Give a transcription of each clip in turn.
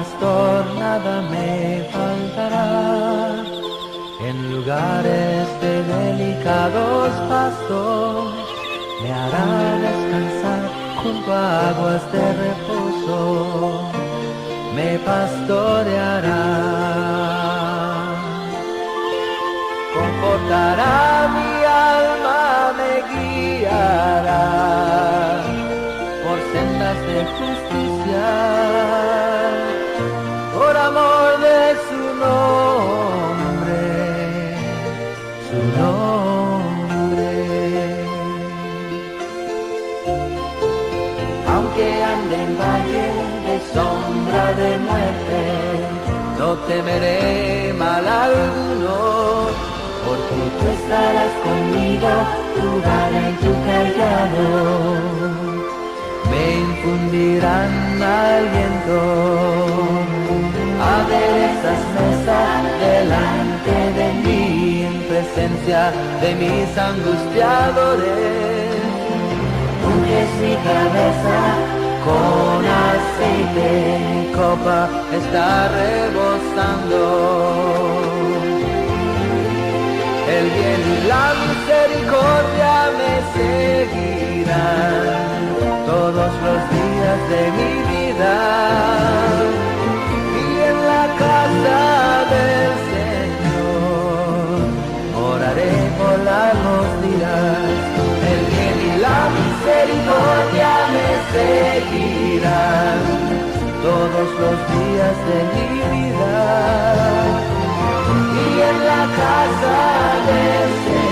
pastor, nada me faltará. En lugares de delicados pastos me hará descansar junto a aguas de reposo, me pastoreará. Confortará mi alma, me guiará por sendas de justicia, por amor de su nombre, su nombre. Aunque ande en valle de sombra de muerte, no temeré mal alguno, porque tú estarás conmigo, tu vara y tu callado me infundirán aliento. Aderezas mesa delante de mí, en presencia de mis angustiadores. Unges mi cabeza con aceite, mi copa está rebosando. El bien y la misericordia me seguirán todos los días de mi vida, y en la casa del Señor moraré por largos días. El bien y la misericordia me seguirán todos los días de mi vida, y en la casa del Señor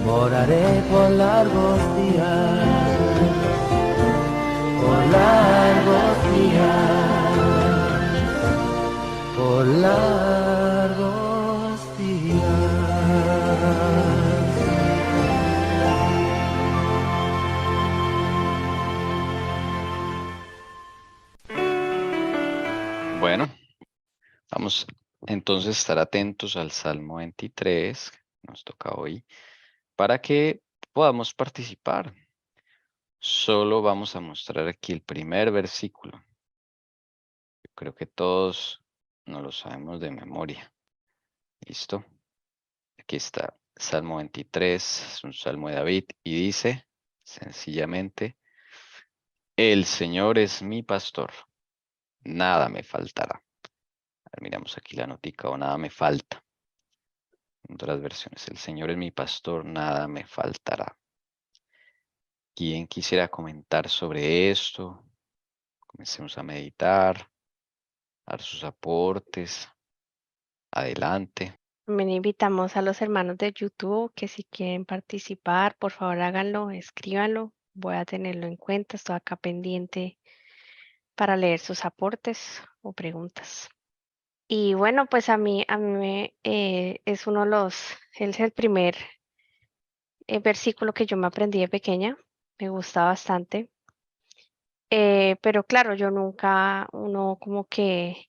moraré por largos días, por largos días, por largos días. Bueno, vamos entonces a estar atentos al Salmo 23, que nos toca hoy, para que podamos participar. Solo vamos a mostrar aquí el primer versículo. Yo creo que todos no lo sabemos de memoria. ¿Listo? Aquí está, Salmo 23, es un salmo de David y dice sencillamente: el Señor es mi pastor, nada me faltará. Miramos aquí la notica, o nada me falta. En otras versiones, el Señor es mi pastor, nada me faltará. ¿Quién quisiera comentar sobre esto? Comencemos a meditar, a dar sus aportes. Adelante. También invitamos a los hermanos de YouTube que si quieren participar, por favor háganlo, escríbanlo. Voy a tenerlo en cuenta, estoy acá pendiente para leer sus aportes o preguntas. Y bueno, pues a mí es uno de es el primer versículo que yo me aprendí de pequeña, me gusta bastante. Pero claro, yo nunca, uno como que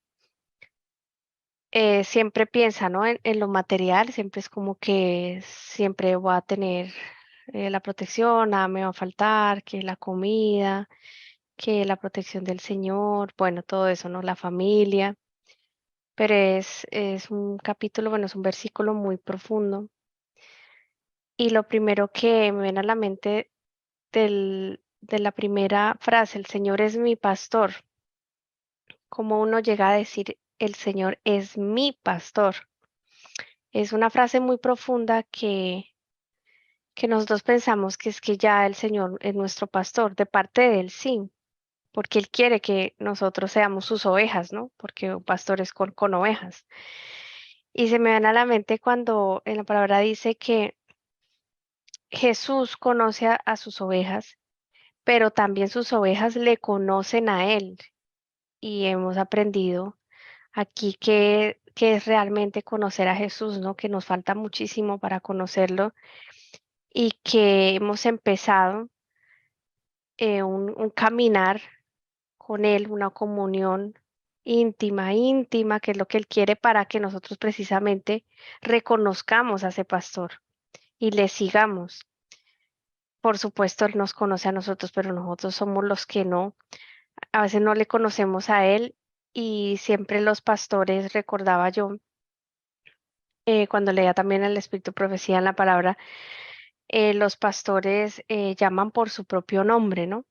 siempre piensa, ¿no? En lo material, siempre es como que siempre voy a tener la protección, nada me va a faltar, que la comida, que la protección del Señor, bueno, todo eso, ¿no? La familia. Pero es un capítulo, bueno, es un versículo muy profundo. Y lo primero que me viene a la mente de la primera frase, el Señor es mi pastor, como uno llega a decir, el Señor es mi pastor. Es una frase muy profunda que nosotros pensamos que es que ya el Señor es nuestro pastor, de parte de Él sí, porque Él quiere que nosotros seamos sus ovejas, ¿no? Porque un pastor es con ovejas. Y se me viene a la mente cuando en la palabra dice que Jesús conoce a sus ovejas, pero también sus ovejas le conocen a Él. Y hemos aprendido aquí que es realmente conocer a Jesús, ¿no? Que nos falta muchísimo para conocerlo y que hemos empezado un caminar con Él, una comunión íntima, que es lo que Él quiere para que nosotros precisamente reconozcamos a ese pastor y le sigamos. Por supuesto, Él nos conoce a nosotros, pero nosotros somos los que no A veces no le conocemos a Él y siempre los pastores, recordaba yo, cuando leía también el Espíritu Profecía en la palabra, los pastores llaman por su propio nombre, ¿no?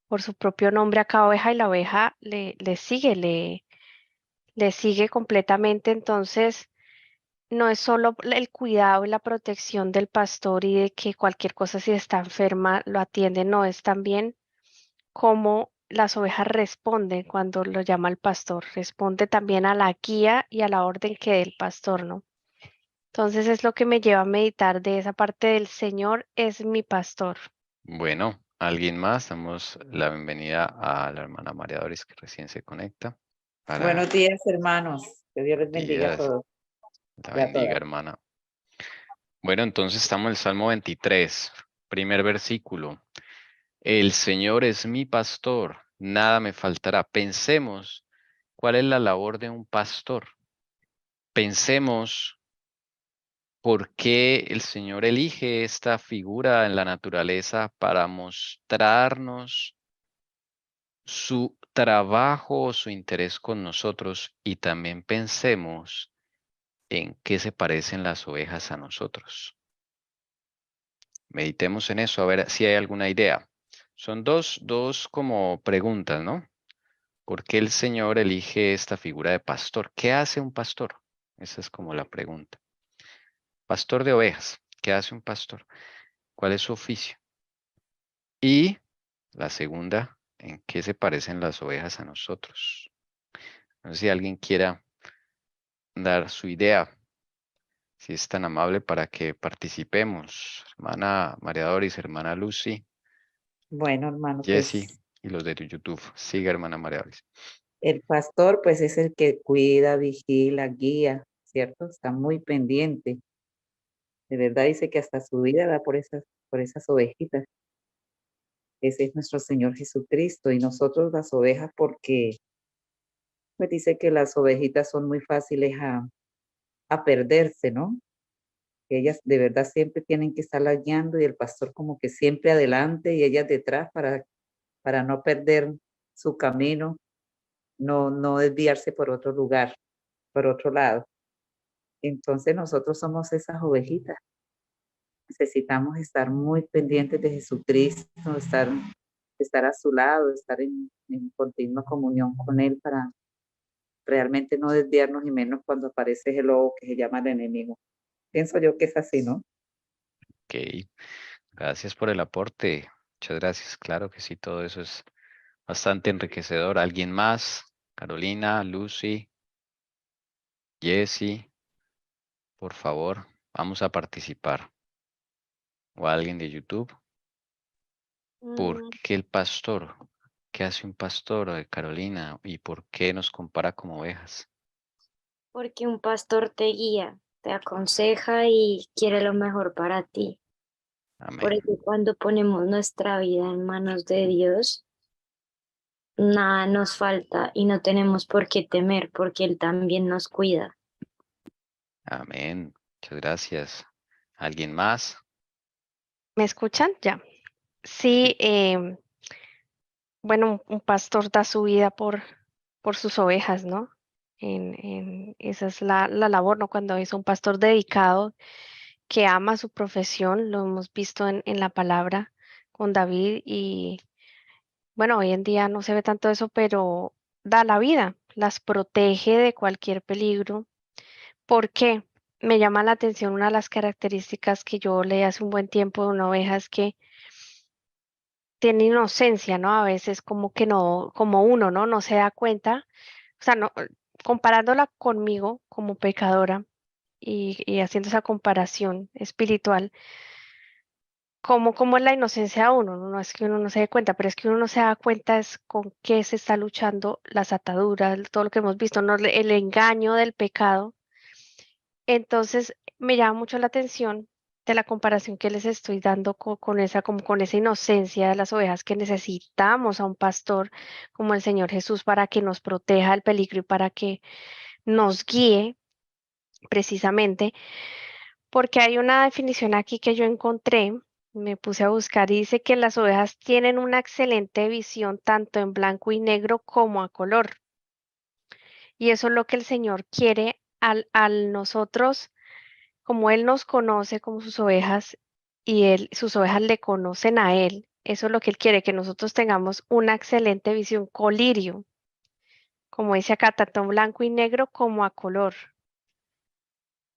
Por su propio nombre a cada oveja y la oveja le sigue, le sigue completamente. Entonces, no es solo el cuidado y la protección del pastor y de que cualquier cosa si está enferma lo atiende, no, es también cómo las ovejas responden cuando lo llama el pastor, responde también a la guía y a la orden que dé el pastor, ¿no? Entonces es lo que me lleva a meditar de esa parte del Señor es mi pastor. Bueno, ¿alguien más? Damos la bienvenida a la hermana María Doris que recién se conecta. Para Buenos días, hermanos. Que Dios les bendiga a días, todos la y a bendiga, todas. hermana. Bueno, entonces estamos en el Salmo 23, primer versículo. El Señor es mi pastor, nada me faltará. Pensemos, ¿cuál es la labor de un pastor? Pensemos por qué el Señor elige esta figura en la naturaleza para mostrarnos su trabajo o su interés con nosotros y también pensemos en qué se parecen las ovejas a nosotros. Meditemos en eso, a ver si hay alguna idea. Son dos como preguntas, ¿no? ¿Por qué el Señor elige esta figura de pastor? ¿Qué hace un pastor? Esa es como la pregunta. Pastor de ovejas. ¿Qué hace un pastor? ¿Cuál es su oficio? Y la segunda, ¿en qué se parecen las ovejas a nosotros? No sé si alguien quiera dar su idea, si es tan amable para que participemos. Hermana María Doris, hermana Lucy, Bueno, hermano, Jessie pues y los de YouTube. Siga, hermana María Doris. el pastor pues es el que cuida, vigila, guía, ¿cierto? Está muy pendiente. De verdad dice que hasta su vida da por esas ovejitas. Ese es nuestro Señor Jesucristo y nosotros las ovejas porque pues dice que las ovejitas son muy fáciles a perderse, ¿no? Que ellas de verdad siempre tienen que estarlas guiando y el pastor como que siempre adelante y ellas detrás para no perder su camino, no desviarse por otro lugar, por otro lado. Entonces nosotros somos esas ovejitas. Necesitamos estar muy pendientes de Jesucristo, estar a su lado, estar en continua comunión con Él para realmente no desviarnos y menos cuando aparece el lobo que se llama el enemigo. Pienso yo que es así, ¿no? Ok, gracias por el aporte. Muchas gracias. Claro que sí, todo eso es bastante enriquecedor. ¿Alguien más? Carolina, Lucy, Jessie, por favor, vamos a participar. O alguien de YouTube. ¿Por Mm, qué el pastor? ¿Qué hace un pastor, Carolina? ¿Y por qué nos compara como ovejas? Porque un pastor te guía, te aconseja y quiere lo mejor para ti. Por Amén. eso cuando ponemos nuestra vida en manos de Dios, nada nos falta y no tenemos por qué temer porque Él también nos cuida. Amén. Muchas gracias. ¿Alguien más? ¿Me escuchan? Ya. Sí. Sí, bueno, un pastor da su vida por sus ovejas, ¿no? Esa es la labor, ¿no? Cuando es un pastor dedicado que ama su profesión, lo hemos visto en la palabra con David y bueno, hoy en día no se ve tanto eso, pero da la vida, las protege de cualquier peligro. ¿Por qué? Me llama la atención una de las características que yo leí hace un buen tiempo de una oveja es que tiene inocencia, ¿no? A veces como que no, como uno, ¿no? No se da cuenta, o sea, no, comparándola conmigo como pecadora y haciendo esa comparación espiritual, como es la inocencia de uno, ¿no? No es que uno no se dé cuenta, pero es que uno no se da cuenta es con qué se está luchando las ataduras, todo lo que hemos visto, ¿no? El engaño del pecado. Entonces, me llama mucho la atención de la comparación que les estoy dando con esa, como con esa inocencia de las ovejas que necesitamos a un pastor como el Señor Jesús para que nos proteja del peligro y para que nos guíe precisamente, porque hay una definición aquí que yo encontré Me puse a buscar y dice que las ovejas tienen una excelente visión tanto en blanco y negro como a color. Y eso es lo que el Señor quiere al nosotros, como Él nos conoce como sus ovejas y sus ovejas le conocen a Él. Eso es lo que Él quiere, que nosotros tengamos una excelente visión, colirio, como dice acá, tanto en blanco y negro como a color,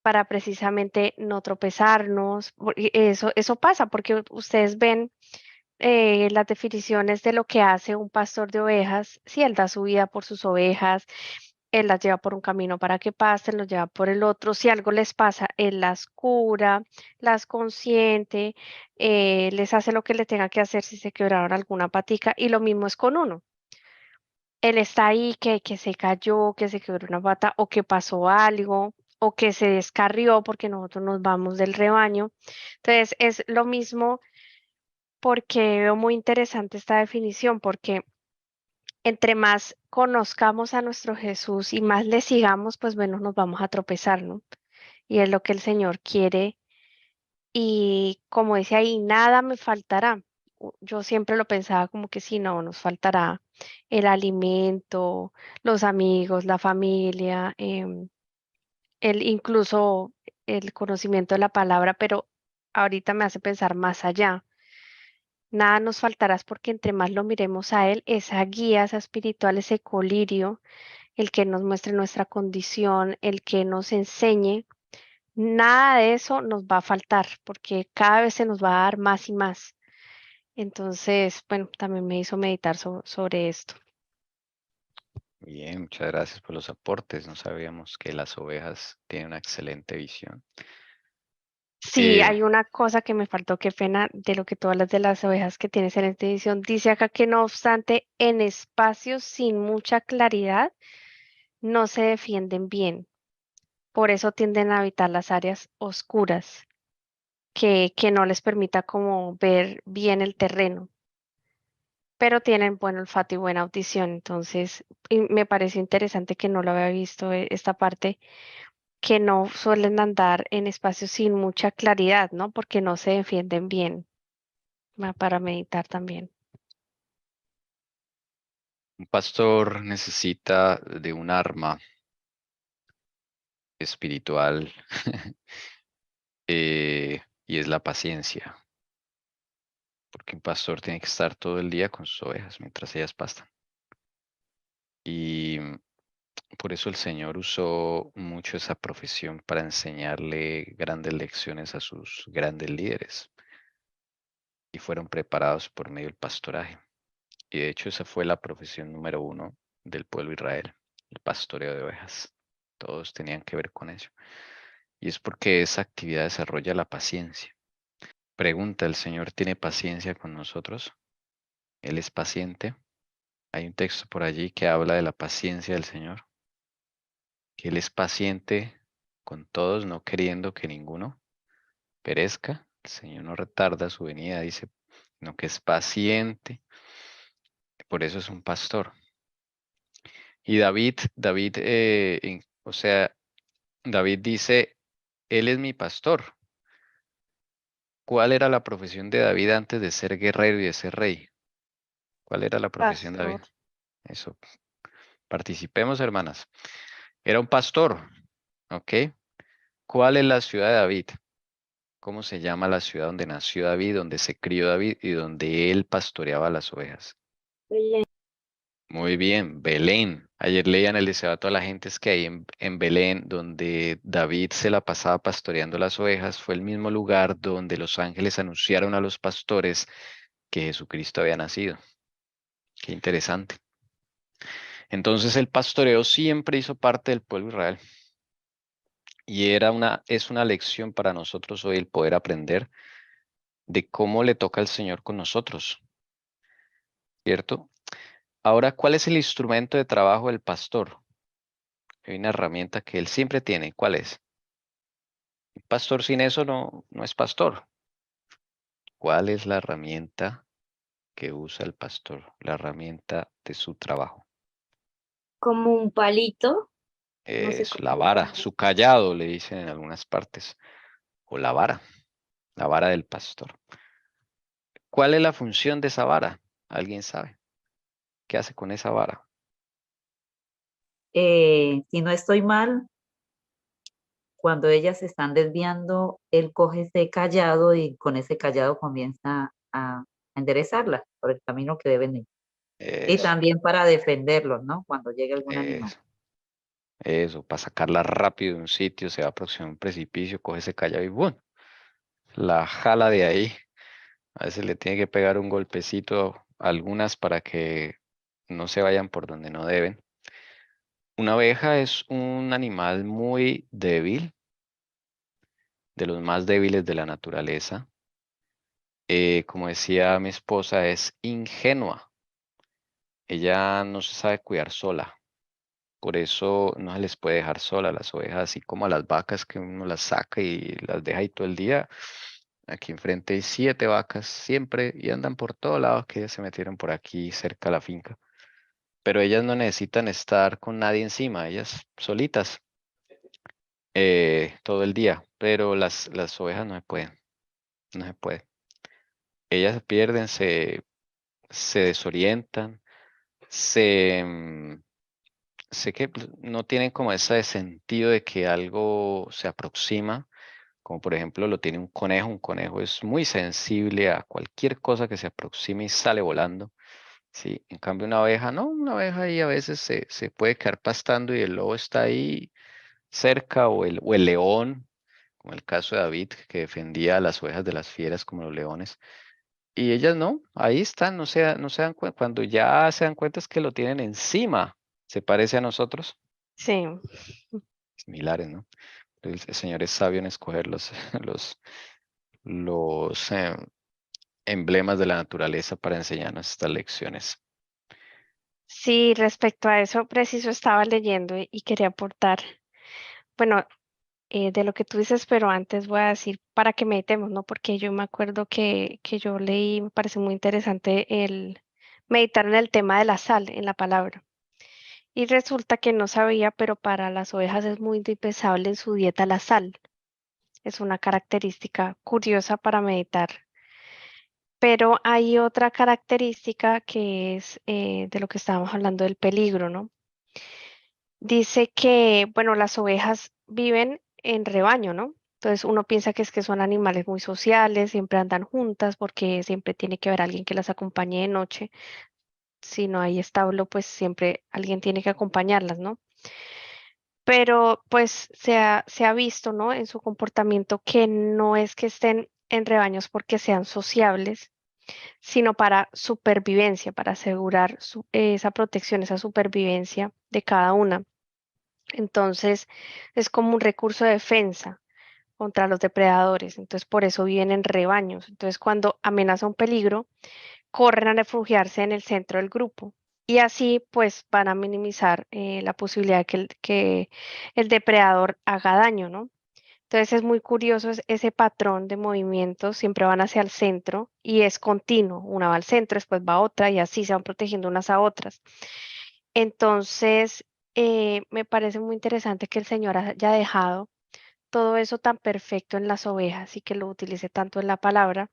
para precisamente no tropezarnos. Y eso pasa porque ustedes ven las definiciones de lo que hace un pastor de ovejas, si él da su vida por sus ovejas, él las lleva por un camino para que pasen, los lleva por el otro, si algo les pasa, él las cura, las consiente, les hace lo que le tenga que hacer si se quebraron alguna patica, y lo mismo es con uno. Él está ahí que se cayó, que se quebró una pata o que pasó algo o que se descarrió porque nosotros nos vamos del rebaño. Entonces es lo mismo porque veo muy interesante esta definición, porque entre más conozcamos a nuestro Jesús y más le sigamos, pues menos nos vamos a tropezar, ¿no? Y es lo que el Señor quiere. Y como dice ahí, nada me faltará. Yo siempre lo pensaba como que si no, nos faltará el alimento, los amigos, la familia, incluso el conocimiento de la palabra, pero ahorita me hace pensar más allá. Nada nos faltará porque entre más lo miremos a Él, esa guía, esa espiritual, ese colirio, el que nos muestre nuestra condición, el que nos enseñe, nada de eso nos va a faltar porque cada vez se nos va a dar más y más. Entonces, bueno, también me hizo meditar sobre esto. Bien, muchas gracias por los aportes. No sabíamos que las ovejas tienen una excelente visión. Sí, hay una cosa que me faltó, qué pena, de lo que tú hablas de las ovejas que tienes en esta edición. Dice acá que no obstante, en espacios sin mucha claridad, no se defienden bien. Por eso tienden a habitar las áreas oscuras, que no les permita como ver bien el terreno, pero tienen buen olfato y buena audición. Entonces, y me pareció interesante que no lo había visto esta parte, que no suelen andar en espacios sin mucha claridad, ¿no? Porque no se defienden bien. Va para meditar también. Un pastor necesita de un arma espiritual y es la paciencia, porque un pastor tiene que estar todo el día con sus ovejas mientras ellas pastan. Y por eso el Señor usó mucho esa profesión para enseñarle grandes lecciones a sus grandes líderes y fueron preparados por medio del pastoraje. Y de hecho esa fue la profesión número 1 del pueblo de Israel, el pastoreo de ovejas. Todos tenían que ver con eso. Y es porque esa actividad desarrolla la paciencia. Pregunta, ¿el Señor tiene paciencia con nosotros? ¿Él es paciente? Hay un texto por allí que habla de la paciencia del Señor, que Él es paciente con todos, no queriendo que ninguno perezca. El Señor no retarda su venida, dice, sino que es paciente. Por eso es un pastor. Y David, o sea, David dice, Él es mi pastor. ¿Cuál era la profesión de David antes de ser guerrero y de ser rey? ¿Cuál era la profesión de David? Pastor. Eso, participemos, hermanas. Era un pastor, ¿ok? ¿Cuál es la ciudad de David? ¿Cómo se llama la ciudad donde nació David, donde se crió David y donde él pastoreaba las ovejas? Muy bien, Belén. Ayer leían el deseo a toda la gente es que ahí en Belén, donde David se la pasaba pastoreando las ovejas, fue el mismo lugar donde los ángeles anunciaron a los pastores que Jesucristo había nacido. Qué interesante. Entonces el pastoreo siempre hizo parte del pueblo de Israel. Y es una lección para nosotros hoy el poder aprender de cómo le toca al Señor con nosotros, ¿cierto? Ahora, ¿cuál es el instrumento de trabajo del pastor? Hay una herramienta que él siempre tiene. ¿Cuál es? Un pastor sin eso no es pastor. ¿Cuál es la herramienta que usa el pastor? La herramienta de su trabajo. Como un palito, no sé Es cómo la le vara, llaman. su callado, le dicen en algunas partes. O la vara del pastor. ¿Cuál es la función de esa vara? ¿Alguien sabe? ¿Qué hace con esa vara? Si no estoy mal, cuando ellas se están desviando, él coge ese callado y con ese callado comienza a enderezarlas por el camino que deben ir. Y Eso, también para defenderlos, ¿no? Cuando llegue algún animal. eso, para sacarla rápido de un sitio, se va a aproximar a un precipicio, coge ese callado y ¡bum! La jala de ahí. A veces le tiene que pegar un golpecito a algunas para que no se vayan por donde no deben. Una abeja es un animal muy débil, de los más débiles de la naturaleza. Como decía mi esposa, es ingenua. Ella no se sabe cuidar sola. Por eso no se les puede dejar sola a las ovejas, así como a las vacas que uno las saca y las deja ahí todo el día. Aquí enfrente hay 7 vacas siempre y andan por todos lados que ellas se metieron por aquí cerca a la finca. Pero ellas no necesitan estar con nadie encima, ellas solitas todo el día. Pero las ovejas no se pueden, no se puede. Ellas se pierden, se desorientan, sé que no tienen como ese sentido de que algo se aproxima, como por ejemplo lo tiene un conejo. Un conejo es muy sensible a cualquier cosa que se aproxime y sale volando. Sí, en cambio una abeja no, una abeja ahí a veces se puede quedar pastando y el lobo está ahí cerca o el león, como el caso de David que defendía a las ovejas de las fieras como los leones. Y ellas no, ahí están, no se dan cuenta. Cuando ya se dan cuenta es que lo tienen encima. Se parece a nosotros, Sí, similares, ¿no? El Señor es sabio en escoger los, los emblemas de la naturaleza para enseñarnos estas lecciones. sí, respecto a eso preciso estaba leyendo y quería aportar, bueno, de lo que tú dices, pero antes voy a decir para que meditemos, ¿no? Porque yo me acuerdo que yo leí, me parece muy interesante el meditar en el tema de la sal en la palabra. Y resulta que no sabía, pero para las ovejas es muy indispensable en su dieta la sal. Es una característica curiosa para meditar. Pero hay otra característica que es de lo que estábamos hablando del peligro, ¿no? Dice que, bueno, las ovejas viven en rebaño, ¿no? Entonces uno piensa que es que son animales muy sociales, siempre andan juntas porque siempre tiene que haber alguien que las acompañe de noche. Si no hay establo, pues siempre alguien tiene que acompañarlas, ¿no? Pero pues se ha visto, ¿no? En su comportamiento que no es que estén en rebaños porque sean sociables, sino para supervivencia, para asegurar esa protección, esa supervivencia de cada una. Entonces, es como un recurso de defensa contra los depredadores. Entonces, por eso viven en rebaños. Entonces, cuando amenaza un peligro, corren a refugiarse en el centro del grupo. Y así, pues, van a minimizar la posibilidad de que el depredador haga daño, ¿no? Entonces es muy curioso ese patrón de movimientos, siempre van hacia el centro y es continuo, una va al centro, después va a otra y así se van protegiendo unas a otras. Entonces, me parece muy interesante que el Señor haya dejado todo eso tan perfecto en las ovejas y que lo utilice tanto en la palabra,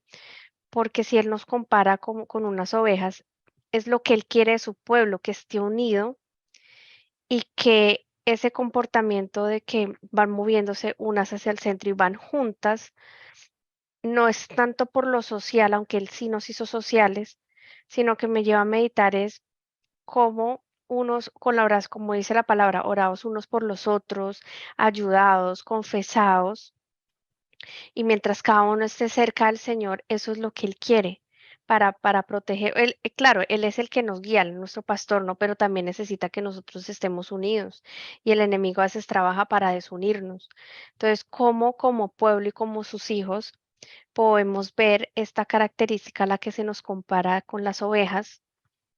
porque si Él nos compara con unas ovejas, es lo que Él quiere de su pueblo, que esté unido y que ese comportamiento de que van moviéndose unas hacia el centro y van juntas, no es tanto por lo social, aunque Él sí nos hizo sociales, sino que me lleva a meditar es cómo unos colaboras, como dice la palabra, orados unos por los otros, ayudados, confesados, y mientras cada uno esté cerca del Señor, eso es lo que Él quiere para proteger. Él, claro, Él es el que nos guía, nuestro pastor, ¿no? Pero también necesita que nosotros estemos unidos y el enemigo a veces trabaja para desunirnos. Entonces, ¿cómo como pueblo y como sus hijos podemos ver esta característica, la que se nos compara con las ovejas,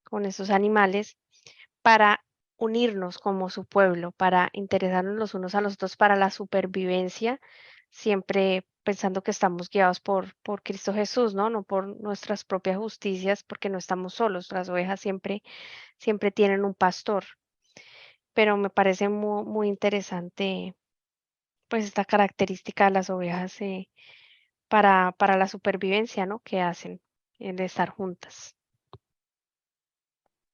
con esos animales, para unirnos como su pueblo, para interesarnos los unos a los otros, para la supervivencia, siempre pensando que estamos guiados por Cristo Jesús, ¿no? No por nuestras propias justicias, porque no estamos solos. Las ovejas siempre tienen un pastor, pero me parece muy, muy interesante, pues, esta característica de las ovejas para la supervivencia, ¿no? Que hacen el estar juntas.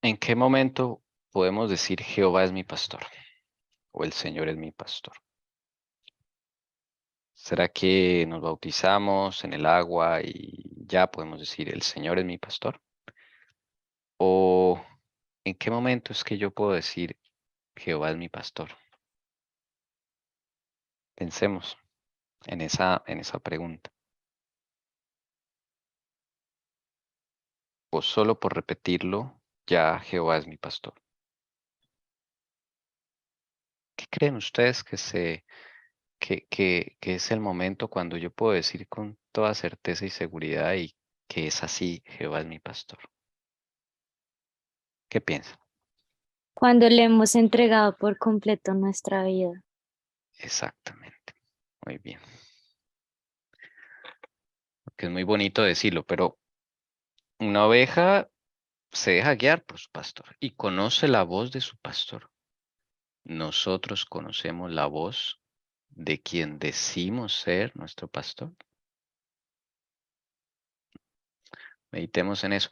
¿En qué momento podemos decir Jehová es mi pastor? O el Señor es mi pastor. ¿Será que nos bautizamos en el agua y ya podemos decir el Señor es mi pastor? ¿O en qué momento es que yo puedo decir Jehová es mi pastor? Pensemos en esa pregunta. O solo por repetirlo, ya Jehová es mi pastor. ¿Qué creen ustedes que es el momento cuando yo puedo decir con toda certeza y seguridad y que es así, Jehová es mi pastor? ¿Qué piensan? Cuando le hemos entregado por completo nuestra vida. Exactamente. Muy bien. Porque es muy bonito decirlo, pero una oveja se deja guiar por su pastor y conoce la voz de su pastor. Nosotros conocemos la voz de quien decimos ser nuestro pastor. Meditemos en eso.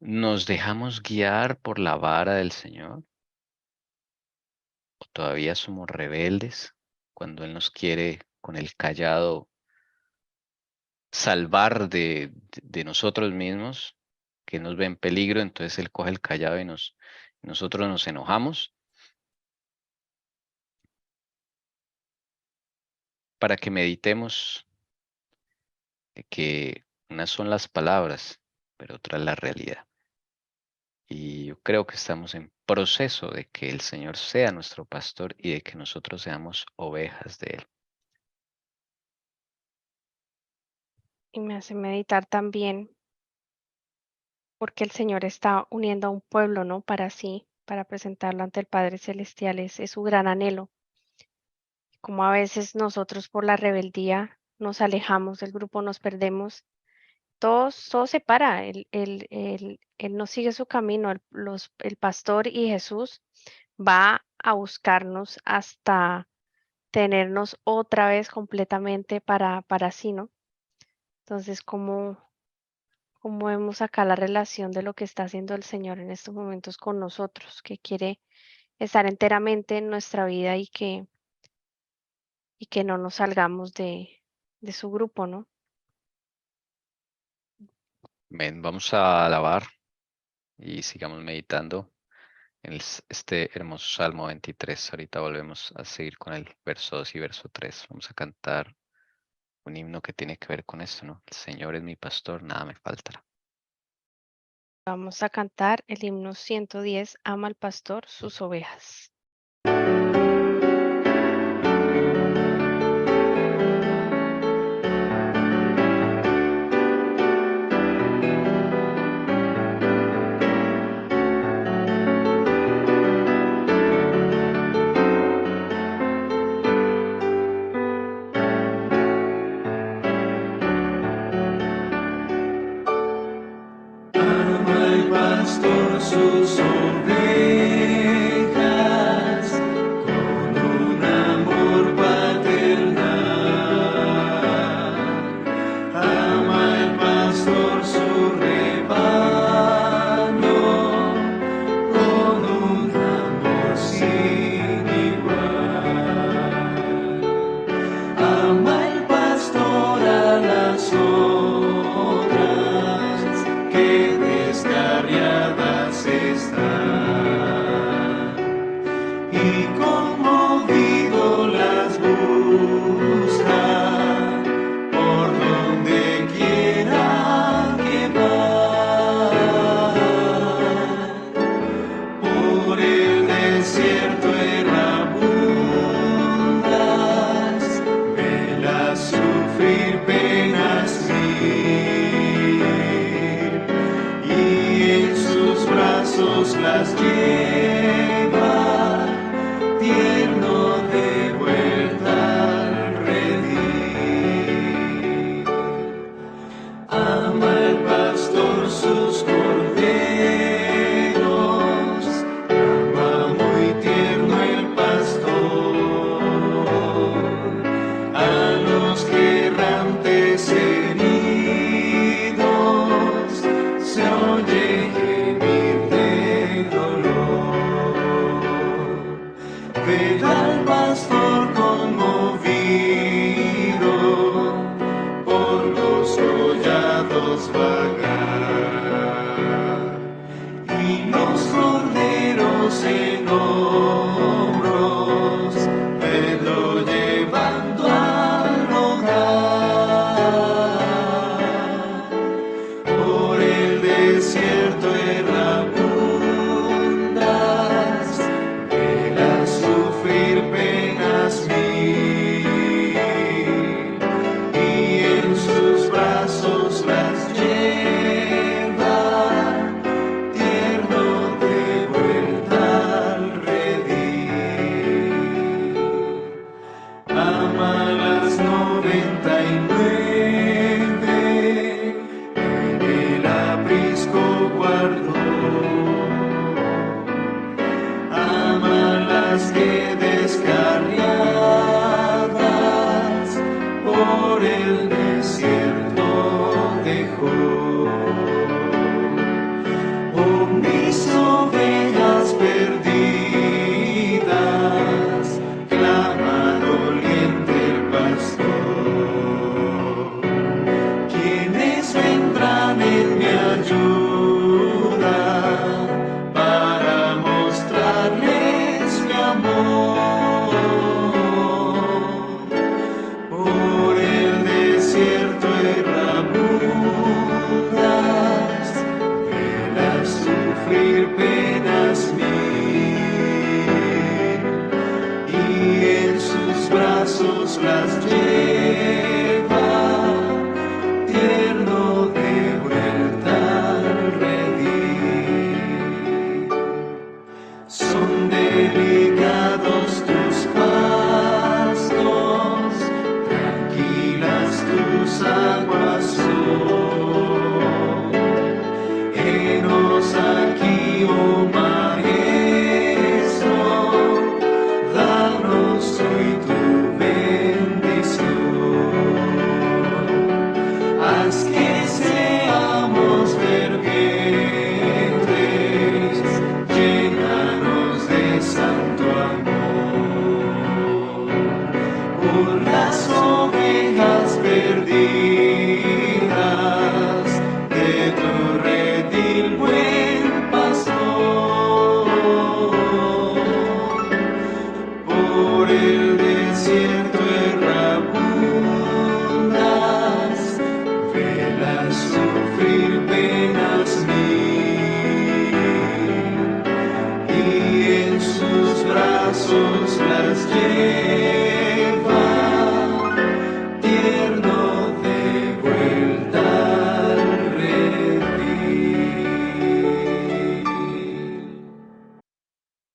¿Nos dejamos guiar por la vara del Señor? ¿O todavía somos rebeldes cuando Él nos quiere con el cayado salvar de nosotros mismos, que nos ve en peligro, entonces Él coge el cayado y nosotros nos enojamos? Para que meditemos de que unas son las palabras, pero otra es la realidad. Y yo creo que estamos en proceso de que el Señor sea nuestro pastor y de que nosotros seamos ovejas de Él. Y me hace meditar también porque el Señor está uniendo a un pueblo, ¿no? Para sí, para presentarlo ante el Padre Celestial. Es su gran anhelo. Como a veces nosotros por la rebeldía nos alejamos del grupo, nos perdemos. Todo se para. Él no sigue su camino. El pastor y Jesús va a buscarnos hasta tenernos otra vez completamente para sí, ¿no? Entonces, ¿cómo vemos acá la relación de lo que está haciendo el Señor en estos momentos con nosotros, que quiere estar enteramente en nuestra vida y que no nos salgamos de su grupo, ¿no? Ven, vamos a alabar y sigamos meditando en este hermoso Salmo 23. Ahorita volvemos a seguir con el verso 2 y verso 3. Vamos a cantar un himno que tiene que ver con esto, ¿no? El Señor es mi pastor, nada me faltará. Vamos a cantar el himno 110, Ama al pastor sus ovejas. Ama el pastor sus ovejas con un amor paternal. Ama el pastor su rebaño con un amor sin igual. Ama el pastor a las otras que descarriadas están. los collados vagar, y los corderos en hombros, Pedro llevando al hogar. Por el desierto errabundas, vela sufrir penas mil, y en sus brazos las lleva, tierno de vuelta al redil. Ama las 99, en el aprisco guardó. Ama las que descarriadas por el desierto dejó. Oh, mis ovejas perdidas, clama doliente el pastor. ¿Quiénes vendrán en mi ayuda para mostrarles mi amor? Por el desierto errabundas, vela sufrir penas mil, y en sus brazos las lleva, tierno de vuelta al redil. Son delicados tus pastos, tranquilas tus aguas son. Henos aquí, oh Maestro, danos hoy tu bendición. Haz que seamos fervientes, llénanos de santo amor. Por las ovejas perdidas de tu redil, buen pastor. Por el desierto errabundas, vela sufrir penas mil, y en sus brazos las lleva, tierno de vuelta al redil.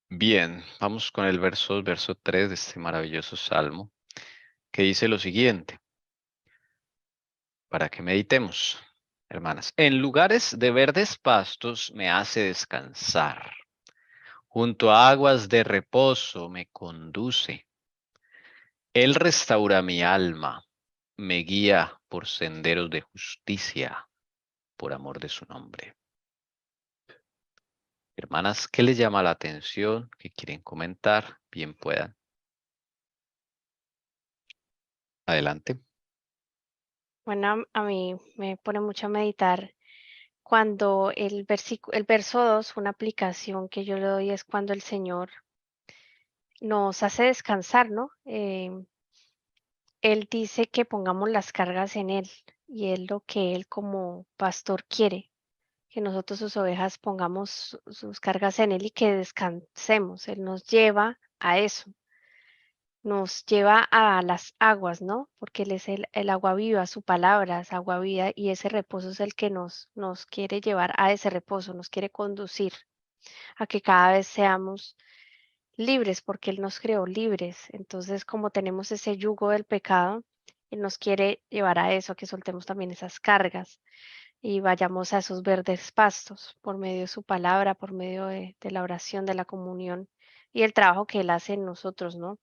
Bien, vamos con el verso 3 de este maravilloso salmo, que dice lo siguiente, para que meditemos, hermanas. En lugares de verdes pastos me hace descansar, junto a aguas de reposo me conduce. Él restaura mi alma, me guía por senderos de justicia, por amor de su nombre. Hermanas, ¿qué les llama la atención? ¿Qué quieren comentar? Bien puedan. Adelante. Bueno, a mí me pone mucho a meditar cuando el verso 2, una aplicación que yo le doy es cuando el Señor nos hace descansar, ¿no? Él dice que pongamos las cargas en Él y es lo que Él como pastor quiere, que nosotros sus ovejas pongamos sus cargas en Él y que descansemos. Él nos lleva a eso, nos lleva a las aguas, ¿no? Porque Él es el agua viva, su palabra es agua viva y ese reposo es el que nos quiere llevar a ese reposo, nos quiere conducir a que cada vez seamos libres, porque Él nos creó libres. Entonces, como tenemos ese yugo del pecado, Él nos quiere llevar a eso, a que soltemos también esas cargas y vayamos a esos verdes pastos por medio de su palabra, por medio de la oración, de la comunión y el trabajo que Él hace en nosotros, ¿no?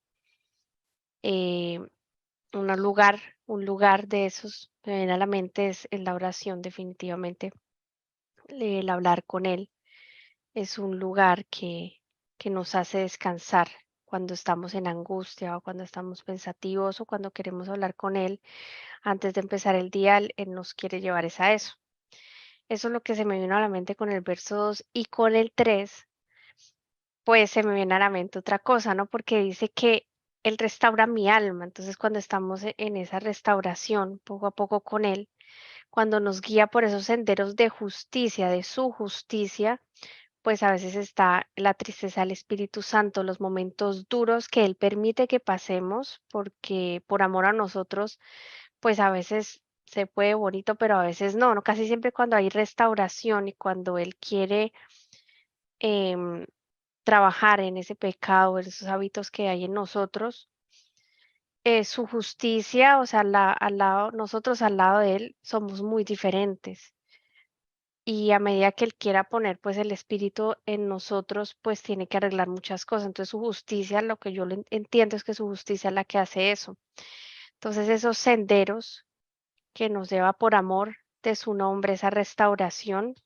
Eh, un lugar de esos que me viene a la mente es en la oración, definitivamente. El hablar con Él es un lugar que nos hace descansar cuando estamos en angustia o cuando estamos pensativos o cuando queremos hablar con Él antes de empezar el día, Él nos quiere llevar es a eso. Eso es lo que se me vino a la mente con el verso 2 y con el 3, pues se me viene a la mente otra cosa, ¿no? Porque dice que Él restaura mi alma. Entonces, cuando estamos en esa restauración, poco a poco con Él, cuando nos guía por esos senderos de justicia, de su justicia, pues a veces está la tristeza del Espíritu Santo, los momentos duros que Él permite que pasemos, porque por amor a nosotros, pues a veces se puede bonito, pero a veces no, ¿no? Casi siempre cuando hay restauración y cuando Él quiere em, trabajar en ese pecado, en esos hábitos que hay en nosotros, su justicia, o sea, al lado, nosotros al lado de Él somos muy diferentes. Y a medida que Él quiera poner, pues, el Espíritu en nosotros, pues, tiene que arreglar muchas cosas. Entonces, su justicia, lo que yo entiendo es que su justicia es la que hace eso. Entonces, esos senderos que nos lleva por amor de su nombre, esa restauración,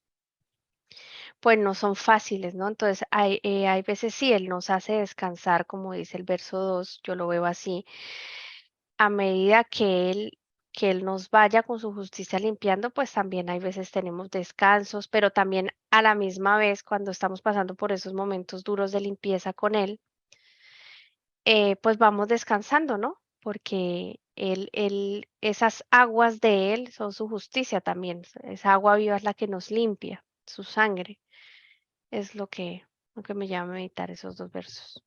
pues, no son fáciles, ¿no? Entonces, hay veces sí, Él nos hace descansar, como dice el verso 2, yo lo veo así, a medida que él nos vaya con su justicia limpiando, pues también hay veces tenemos descansos, pero también a la misma vez, cuando estamos pasando por esos momentos duros de limpieza con él, pues vamos descansando, ¿no? Porque esas aguas de él son su justicia también. Esa agua viva es la que nos limpia, su sangre. Es lo que me llama a meditar esos dos versos.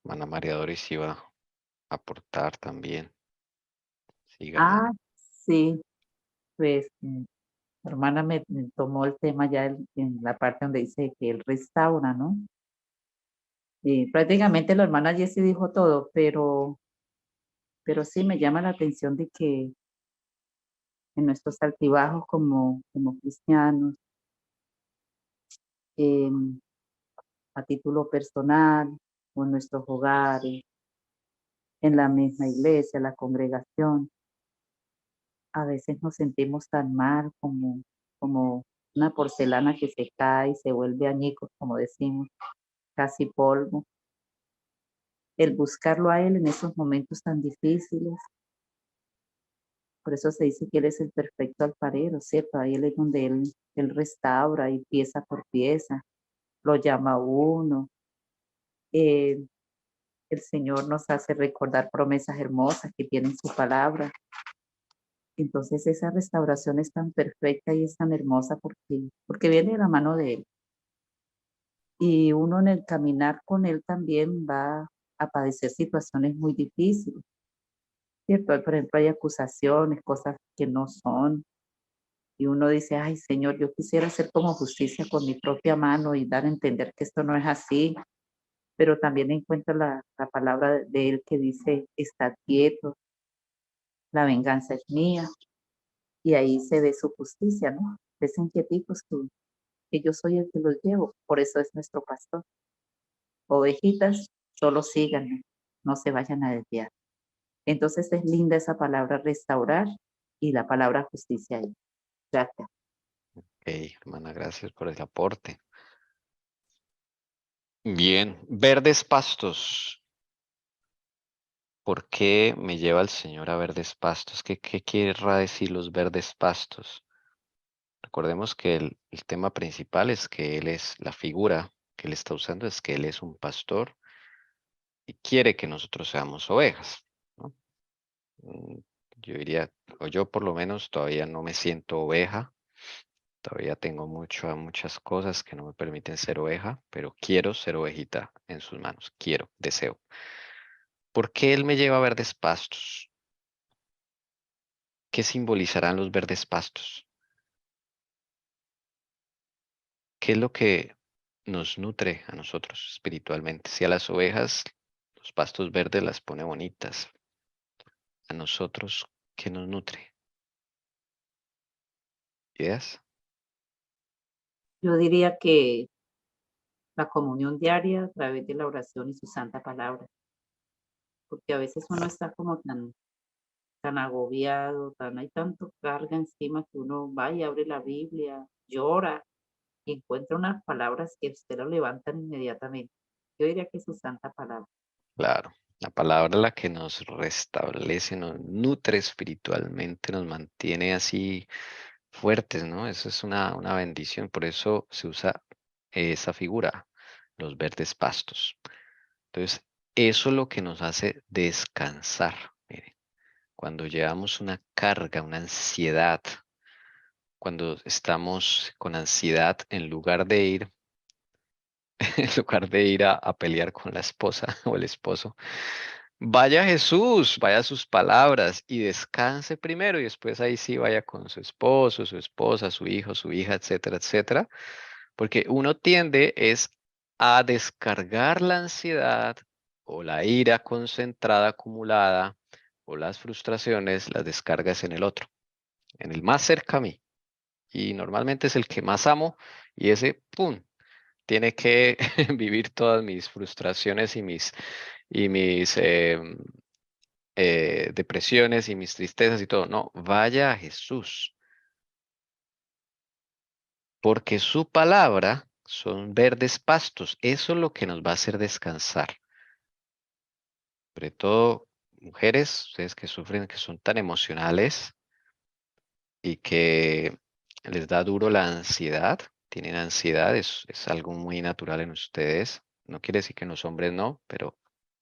Hermana María Doris iba a aportar también. Siga, Ah, hermana. sí, pues mi hermana me tomó el tema ya en la parte donde dice que él restaura, ¿no? Y prácticamente la hermana Jessie dijo todo, pero sí me llama la atención de que en nuestros altibajos como cristianos, em, a título personal o en nuestros hogares, en la misma iglesia, la congregación, a veces nos sentimos tan mal como una porcelana que se cae y se vuelve añicos, como decimos, casi polvo. El buscarlo a Él en esos momentos tan difíciles, por eso se dice que Él es el perfecto alfarero, ¿cierto? Ahí Él es donde Él restaura y pieza por pieza, lo llama a uno. Eh, el Señor nos hace recordar promesas hermosas que tienen su palabra. Entonces esa restauración es tan perfecta y es tan hermosa porque viene de la mano de Él. Y uno en el caminar con Él también va a padecer situaciones muy difíciles, ¿cierto? Por ejemplo, hay acusaciones, cosas que no son. Y uno dice, ay Señor, yo quisiera hacer como justicia con mi propia mano y dar a entender que esto no es así. Pero también encuentra la palabra de Él que dice, estad quieto, la venganza es mía. Y ahí se ve su justicia, ¿no? Estén quieticos tú, que yo soy el que los llevo. Por eso es nuestro pastor. Ovejitas, solo síganme, no se vayan a desviar. Entonces es linda esa palabra restaurar y la palabra justicia ahí. Gracias. Ok, hermana, gracias por el aporte. Bien, verdes pastos. ¿Por qué me lleva el Señor a verdes pastos? ¿Qué querrá decir los verdes pastos? Recordemos que el tema principal es que Él es la figura que Él está usando, es que Él es un pastor y quiere que nosotros seamos ovejas, ¿no? Mm, Yo diría, o yo por lo menos todavía no me siento oveja, todavía tengo muchas cosas que no me permiten ser oveja, pero quiero ser ovejita en sus manos, quiero, deseo. ¿Por qué Él me lleva a verdes pastos? ¿Qué simbolizarán los verdes pastos? ¿Qué es lo que nos nutre a nosotros espiritualmente? Si a las ovejas los pastos verdes las pone bonitas, a nosotros, ¿qué nos nutre? ¿Ideas? Yo diría que la comunión diaria a través de la oración y su santa palabra, porque a veces uno está como tan agobiado, hay tanto carga encima que uno va y abre la Biblia, llora y encuentra unas palabras que usted lo levantan inmediatamente. Yo diría que es su santa palabra. Claro, la palabra es la que nos restablece, nos nutre espiritualmente, nos mantiene así fuertes, ¿no? Eso es una bendición, por eso se usa esa figura, los verdes pastos. Entonces, eso es lo que nos hace descansar. Miren, cuando llevamos una carga, una ansiedad, cuando estamos con ansiedad, en lugar de ir, en lugar de ir a pelear con la esposa o el esposo, vaya a Jesús, vaya a sus palabras y descanse primero y después ahí sí vaya con su esposo, su esposa, su hijo, su hija, etcétera, etcétera. Porque uno tiende es a descargar la ansiedad o la ira concentrada acumulada o las frustraciones, las descargas en el otro, en el más cerca a mí. Y normalmente es el que más amo y ese, ¡pum!, tiene que vivir todas mis frustraciones y mis depresiones y mis tristezas y todo. No, vaya a Jesús, porque su palabra son verdes pastos. Eso es lo que nos va a hacer descansar. Sobre todo mujeres, ustedes que sufren, que son tan emocionales y que les da duro la ansiedad, tienen ansiedad, es algo muy natural en ustedes. No quiere decir que en los hombres no, pero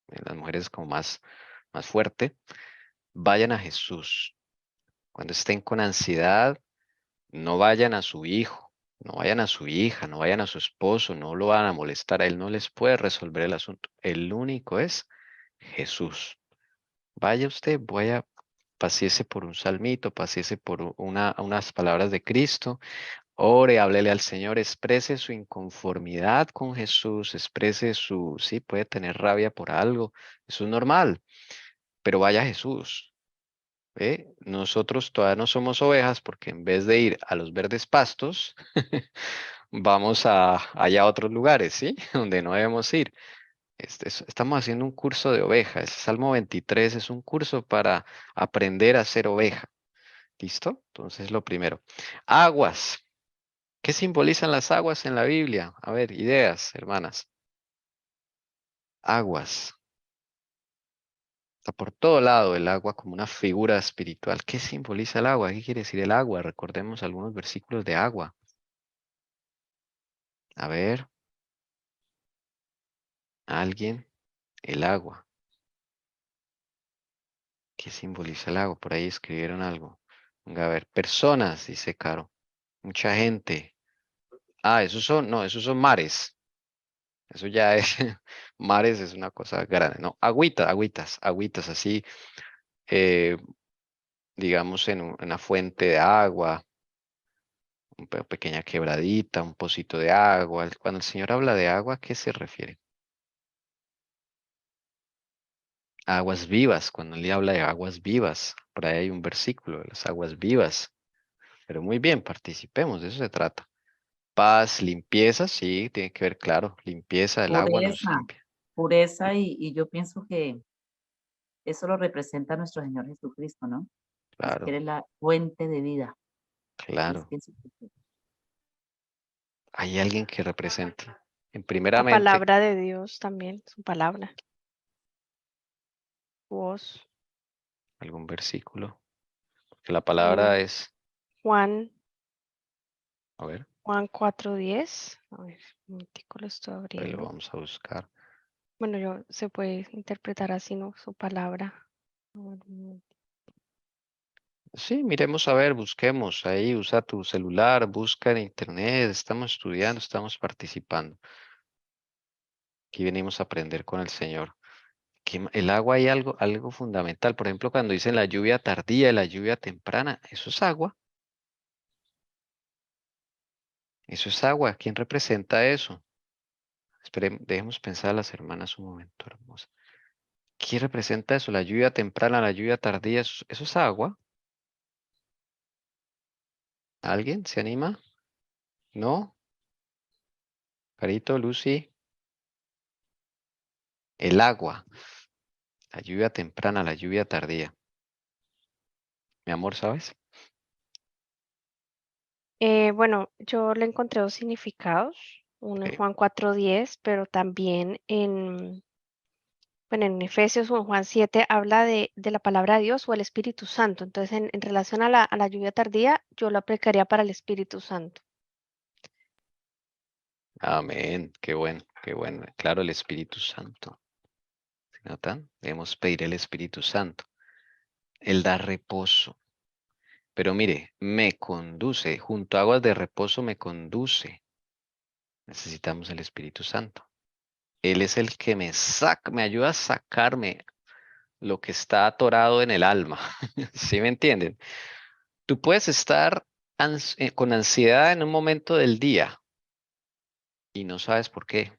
en las mujeres es como más fuerte. Vayan a Jesús. Cuando estén con ansiedad, no vayan a su hijo, no vayan a su hija, no vayan a su esposo, no lo van a molestar. A él no les puede resolver el asunto. El único es Jesús. Vaya usted, paséese por un salmito, paséese por unas palabras de Cristo, ore, háblele al Señor, exprese su inconformidad con Jesús, exprese sí, puede tener rabia por algo, eso es normal, pero vaya a Jesús. ¿Ve? Nosotros todavía no somos ovejas porque en vez de ir a los verdes pastos, vamos allá a otros lugares, ¿sí? Donde no debemos ir. Estamos haciendo un curso de ovejas. Salmo 23 es un curso para aprender a ser oveja. ¿Listo? Entonces, lo primero. Aguas. ¿Qué simbolizan las aguas en la Biblia? A ver, ideas, hermanas. Aguas. Está por todo lado el agua como una figura espiritual. ¿Qué simboliza el agua? ¿Qué quiere decir el agua? Recordemos algunos versículos de agua. A ver, alguien, el agua. ¿Qué simboliza el agua? Por ahí escribieron algo. Venga, a ver, personas, dice Caro. Mucha gente. Ah, esos son mares. Eso ya es, mares es una cosa grande, ¿no? Agüitas, así, eh, digamos, en una fuente de agua, una pequeña quebradita, un pocito de agua. Cuando el Señor habla de agua, ¿a qué se refiere? Aguas vivas, cuando él habla de aguas vivas, por ahí hay un versículo de las aguas vivas. Pero muy bien, participemos, de eso se trata. Paz, limpieza, sí, tiene que ver, claro, limpieza, el agua nos Pureza, limpia. pureza y yo pienso que eso lo representa nuestro Señor Jesucristo, ¿no? Dice que Claro, Él es la fuente de vida. Entonces, claro. pienso que Hay alguien que represente. En La primeramente, palabra de Dios también, su palabra, su voz. algún versículo. Porque la Mm, palabra es, Juan, a ver, Juan 4:10. A ver, un momentico lo estoy ahí lo abriendo. vamos a buscar. Bueno, se puede interpretar así, ¿no? Su palabra. A ver, Sí, miremos a ver, busquemos ahí, usa tu celular, busca en internet, estamos estudiando, estamos participando. Aquí venimos a aprender con el Señor. El agua hay algo fundamental. Por ejemplo, cuando dicen la lluvia tardía y la lluvia temprana, eso es agua. Eso es agua. ¿Quién representa eso? Esperen, dejemos pensar a las hermanas un momento, hermosa. ¿Quién representa eso? La lluvia temprana, la lluvia tardía, eso es agua. ¿Alguien se anima? ¿No? Carito, Lucy. El agua. La lluvia temprana, la lluvia tardía. Mi amor, ¿sabes? Bueno, yo le encontré dos significados. uno en Ok. Juan 4:10, pero también bueno, en Efesios o en Juan 7 habla de la palabra de Dios o el Espíritu Santo. Entonces, en relación a la lluvia tardía, yo lo aplicaría para el Espíritu Santo. Amén. Qué bueno, qué bueno. Claro, el Espíritu Santo. ¿Sí notan? Debemos pedir el Espíritu Santo. Él da reposo. Pero mire, me conduce. Junto a aguas de reposo me conduce. Necesitamos el Espíritu Santo. Él es el que me ayuda a sacarme lo que está atorado en el alma. ¿Sí me entienden? Tú puedes estar con ansiedad en un momento del día y no sabes por qué.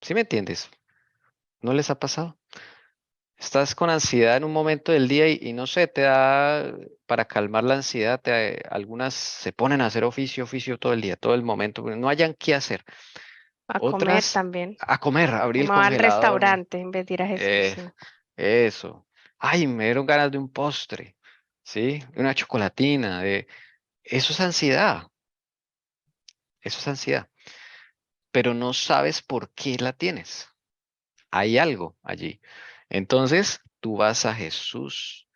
¿Sí me entiendes? ¿No les ha pasado? Estás con ansiedad en un momento del día y no sé, te da para calmar la ansiedad, algunas se ponen a hacer oficio todo el día, todo el momento, porque no hayan qué hacer. A comer Otras también. a comer, abrir O el me va al congelador. restaurante en vez de ir a Jesús, eh, sí. eso. Ay, me dieron ganas de un postre, ¿sí? Una chocolatina. Eso es ansiedad, eso es ansiedad. Pero no sabes por qué la tienes. Hay algo allí. Entonces, tú vas a Jesús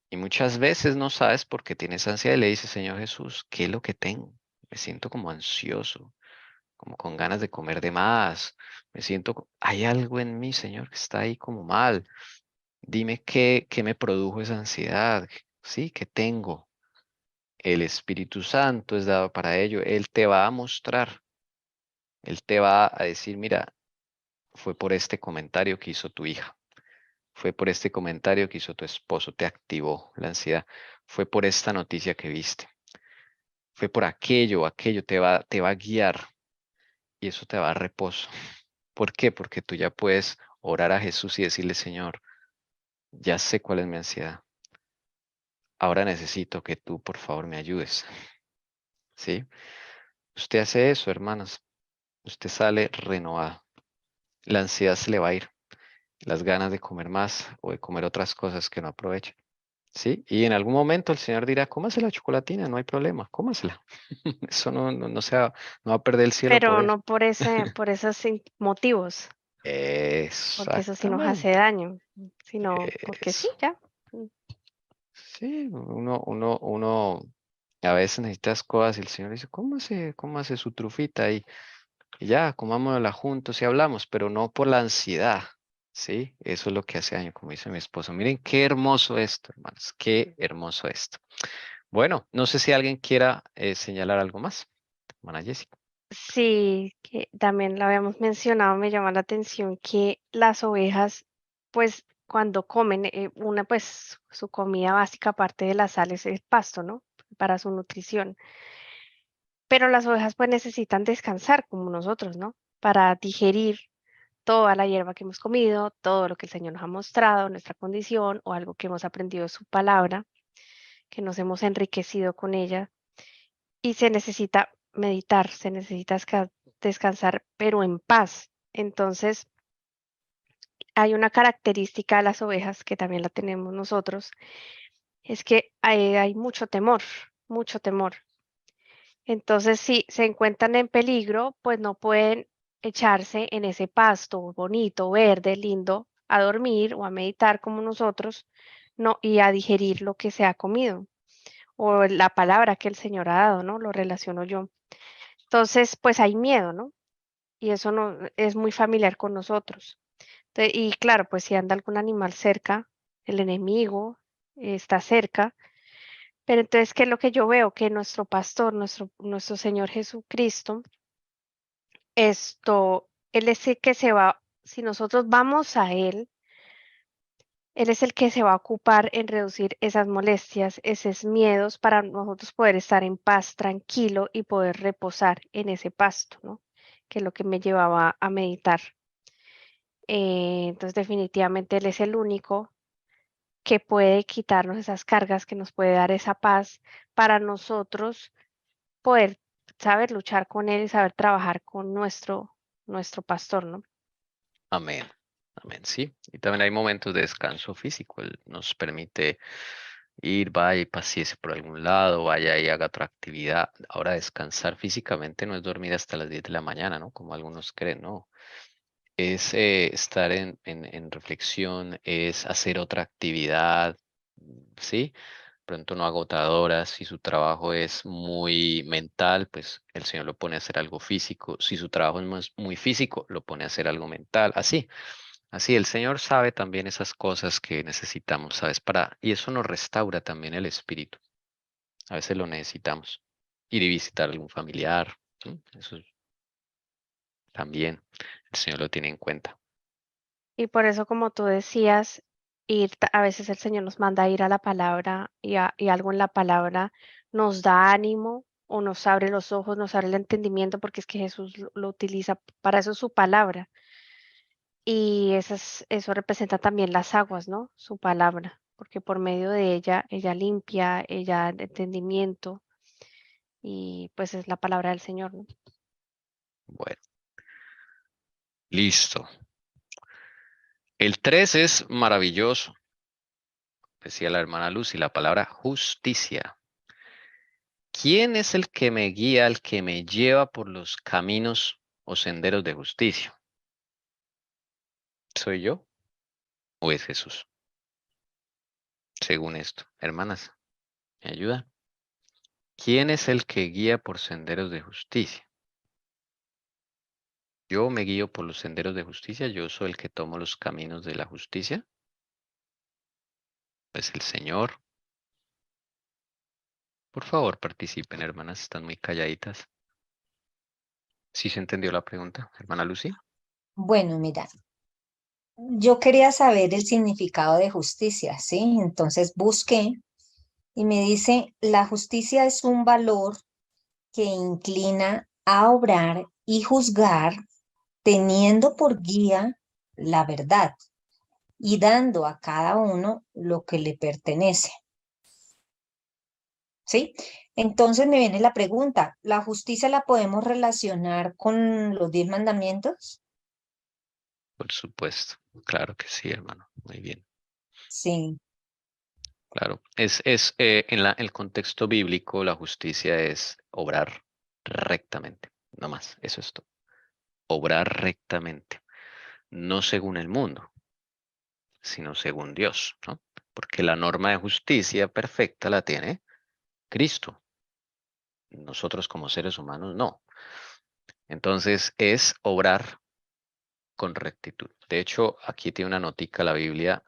y muchas veces no sabes por qué tienes ansiedad y le dices, Señor Jesús, ¿qué es lo que tengo? Me siento como ansioso, como con ganas de comer de más. Me siento, hay algo en mí, Señor, que está ahí como mal. Dime qué me produjo esa ansiedad. Sí, ¿qué tengo? El Espíritu Santo es dado para ello. Él te va a mostrar. Él te va a decir, mira, fue por este comentario que hizo tu hija. Fue por este comentario que hizo tu esposo. Te activó la ansiedad. Fue por esta noticia que viste. Fue por aquello te va a guiar y eso te va a dar reposo. ¿Por qué? Porque tú ya puedes orar a Jesús y decirle, Señor, ya sé cuál es mi ansiedad. Ahora necesito que tú, por favor, me ayudes. ¿Sí? Usted hace eso, hermanos. Usted sale renovado. La ansiedad se le va a ir. Las ganas de comer más o de comer otras cosas que no aprovecha. ¿Sí? Y en algún momento el Señor dirá, cómase la chocolatina, no hay problema, cómasela. Eso no va a perder el cielo por Pero eso. no por esos motivos, porque eso sí nos hace Exactamente. daño, sino porque sí, Eso. ya. Mm. Sí, uno a veces necesitas cosas y el Señor dice, cómase su trufita y ya, comámosla juntos y hablamos, pero no por la ansiedad. Sí, eso es lo que hace daño, como dice mi esposo. Miren qué hermoso esto, hermanos, qué hermoso esto. Bueno, no sé si alguien quiera señalar algo más. Hermana Jessica. Sí, que también lo habíamos mencionado, me llama la atención que las ovejas, pues cuando comen, una pues su comida básica aparte de la sal es el pasto, ¿no? Para su nutrición. Pero las ovejas pues necesitan descansar como nosotros, ¿no? Para digerir toda la hierba que hemos comido, todo lo que el Señor nos ha mostrado, nuestra condición o algo que hemos aprendido de su palabra, que nos hemos enriquecido con ella. Y se necesita meditar, se necesita descansar, pero en paz. Entonces, hay una característica de las ovejas que también la tenemos nosotros, es que hay mucho temor, mucho temor. Entonces, si se encuentran en peligro, pues no pueden echarse en ese pasto bonito, verde, lindo, a dormir o a meditar como nosotros, no, y a digerir lo que se ha comido o la palabra que el Señor ha dado, ¿no? Lo relaciono yo. Entonces, pues hay miedo, ¿no? Y eso no es muy familiar con nosotros. Y claro, pues si anda algún animal cerca, el enemigo está cerca. Pero entonces, ¿qué es lo que yo veo? Que nuestro pastor, nuestro Señor Jesucristo, Él es el que se va, si nosotros vamos a Él es el que se va a ocupar en reducir esas molestias, esos miedos, para nosotros poder estar en paz, tranquilo y poder reposar en ese pasto, ¿no? Que es lo que me llevaba a meditar. Entonces, definitivamente Él es el único que puede quitarnos esas cargas, que nos puede dar esa paz para nosotros poder saber luchar con Él y saber trabajar con nuestro pastor, ¿no? Amén. Amén, sí. Y también hay momentos de descanso físico. Él nos permite Ir, vaya y paséese por algún lado, vaya y haga otra actividad. Ahora, descansar físicamente no es dormir hasta las 10 de la mañana, ¿no? Como algunos creen, no. Es estar en reflexión, es hacer otra actividad, ¿sí? Pronto no agotadoras. Si su trabajo es muy mental, pues el Señor lo pone a hacer algo físico. Si su trabajo es muy físico, lo pone a hacer algo mental. Así, así el Señor sabe también esas cosas que necesitamos, ¿sabes? Y eso nos restaura también el espíritu. A veces lo necesitamos. Ir y visitar a algún familiar, ¿sí? Eso también el Señor lo tiene en cuenta. Y por eso, como tú decías, a veces el Señor nos manda a ir a la palabra y algo en la palabra nos da ánimo o nos abre los ojos, nos abre el entendimiento, porque es que Jesús lo utiliza, para eso es su palabra. Y eso representa también las aguas, ¿no? Su palabra, porque por medio de ella, ella limpia, ella da entendimiento y pues es la palabra del Señor, ¿no? Bueno, listo. El 3 es maravilloso. Decía la hermana Lucy, la palabra justicia. ¿Quién es el que me guía, el que me lleva por los caminos o senderos de justicia? ¿Soy yo o es Jesús? Según esto, hermanas, ¿me ayudan? ¿Quién es el que guía por senderos de justicia? Yo me guío por los senderos de justicia, yo soy el que tomo los caminos de la justicia. Es el Señor. Por favor, participen, hermanas, están muy calladitas. ¿Sí se entendió la pregunta, hermana Lucy? Bueno, mira, yo quería saber el significado de justicia, ¿sí? Entonces busqué y me dice, la justicia es un valor que inclina a obrar y juzgar teniendo por guía la verdad y dando a cada uno lo que le pertenece, ¿sí? Entonces me viene la pregunta, ¿la justicia la podemos relacionar con los 10 mandamientos? Por supuesto, claro que sí, hermano. Muy bien, Sí. claro. En el contexto bíblico, la justicia es obrar rectamente, no más, eso es todo. Obrar rectamente, no según el mundo, sino según Dios, ¿no? Porque la norma de justicia perfecta la tiene Cristo. Nosotros como seres humanos no. Entonces es obrar con rectitud. De hecho, aquí tiene una notica la Biblia.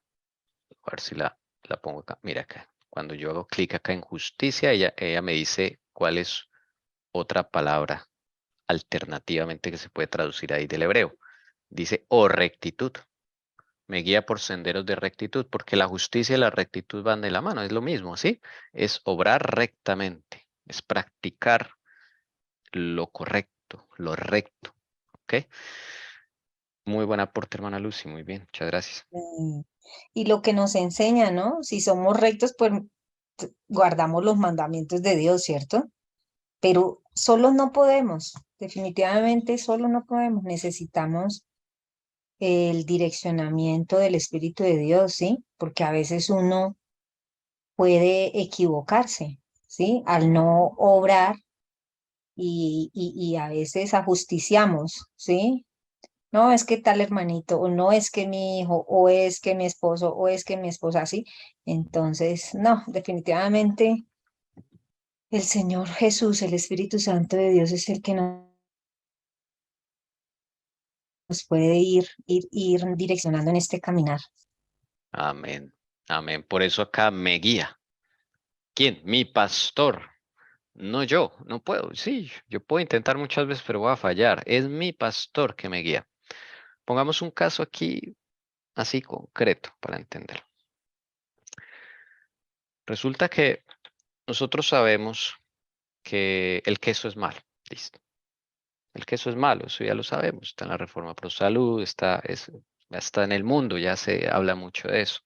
A ver si la pongo acá. Mira acá. Cuando yo hago clic acá en justicia, ella me dice cuál es otra palabra alternativamente que se puede traducir ahí del hebreo. Dice, o rectitud. Me guía por senderos de rectitud, porque la justicia y la rectitud van de la mano, es lo mismo, ¿sí? Es obrar rectamente, es practicar lo correcto, lo recto, ¿ok? Muy buen aporte, hermana Lucy, muy bien, muchas gracias. Y lo que nos enseña, ¿no? Si somos rectos, pues guardamos los mandamientos de Dios, ¿cierto? Pero solos no podemos, definitivamente solos no podemos. Necesitamos el direccionamiento del Espíritu de Dios, ¿sí? Porque a veces uno puede equivocarse, ¿sí? Al no obrar y a veces ajusticiamos, ¿sí? No es que tal hermanito, o no es que mi hijo, o es que mi esposo, o es que mi esposa, ¿sí? Entonces, no, definitivamente el Señor Jesús, el Espíritu Santo de Dios es el que nos puede ir direccionando en este caminar. Amén, amén. Por eso acá me guía. ¿Quién? Mi pastor. No yo, no puedo. Sí, yo puedo intentar muchas veces, pero voy a fallar. Es mi pastor que me guía. Pongamos un caso aquí así concreto para entenderlo. Resulta que nosotros sabemos que el queso es malo. Listo. El queso es malo, eso ya lo sabemos. Está en la Reforma Pro Salud, está en el mundo, ya se habla mucho de eso.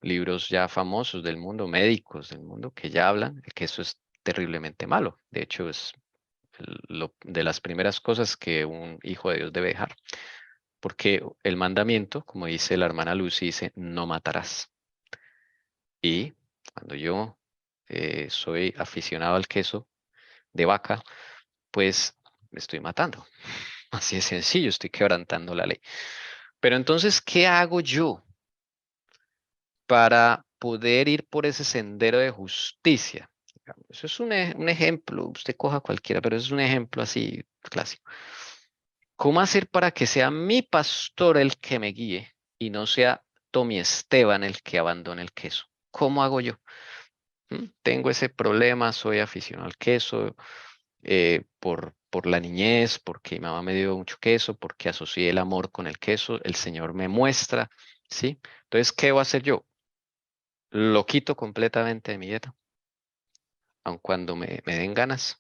Libros ya famosos del mundo, médicos del mundo, que ya hablan de que eso es terriblemente malo. De hecho, es de las primeras cosas que un hijo de Dios debe dejar. Porque el mandamiento, como dice la hermana Lucy, dice, no matarás. Y cuando yo soy aficionado al queso de vaca, pues me estoy matando. Así de sencillo, estoy quebrantando la ley. Pero entonces, ¿qué hago yo para poder ir por ese sendero de justicia? Digamos, eso es un ejemplo, usted coja cualquiera, pero es un ejemplo así clásico. ¿Cómo hacer para que sea mi pastor el que me guíe y no sea Tommy Esteban el que abandone el queso? ¿Cómo hago yo? Tengo ese problema, soy aficionado al queso por la niñez, porque mi mamá me dio mucho queso, porque asocié el amor con el queso, el Señor me muestra, ¿sí? Entonces, ¿qué voy a hacer yo? Lo quito completamente de mi dieta, aun cuando me den ganas.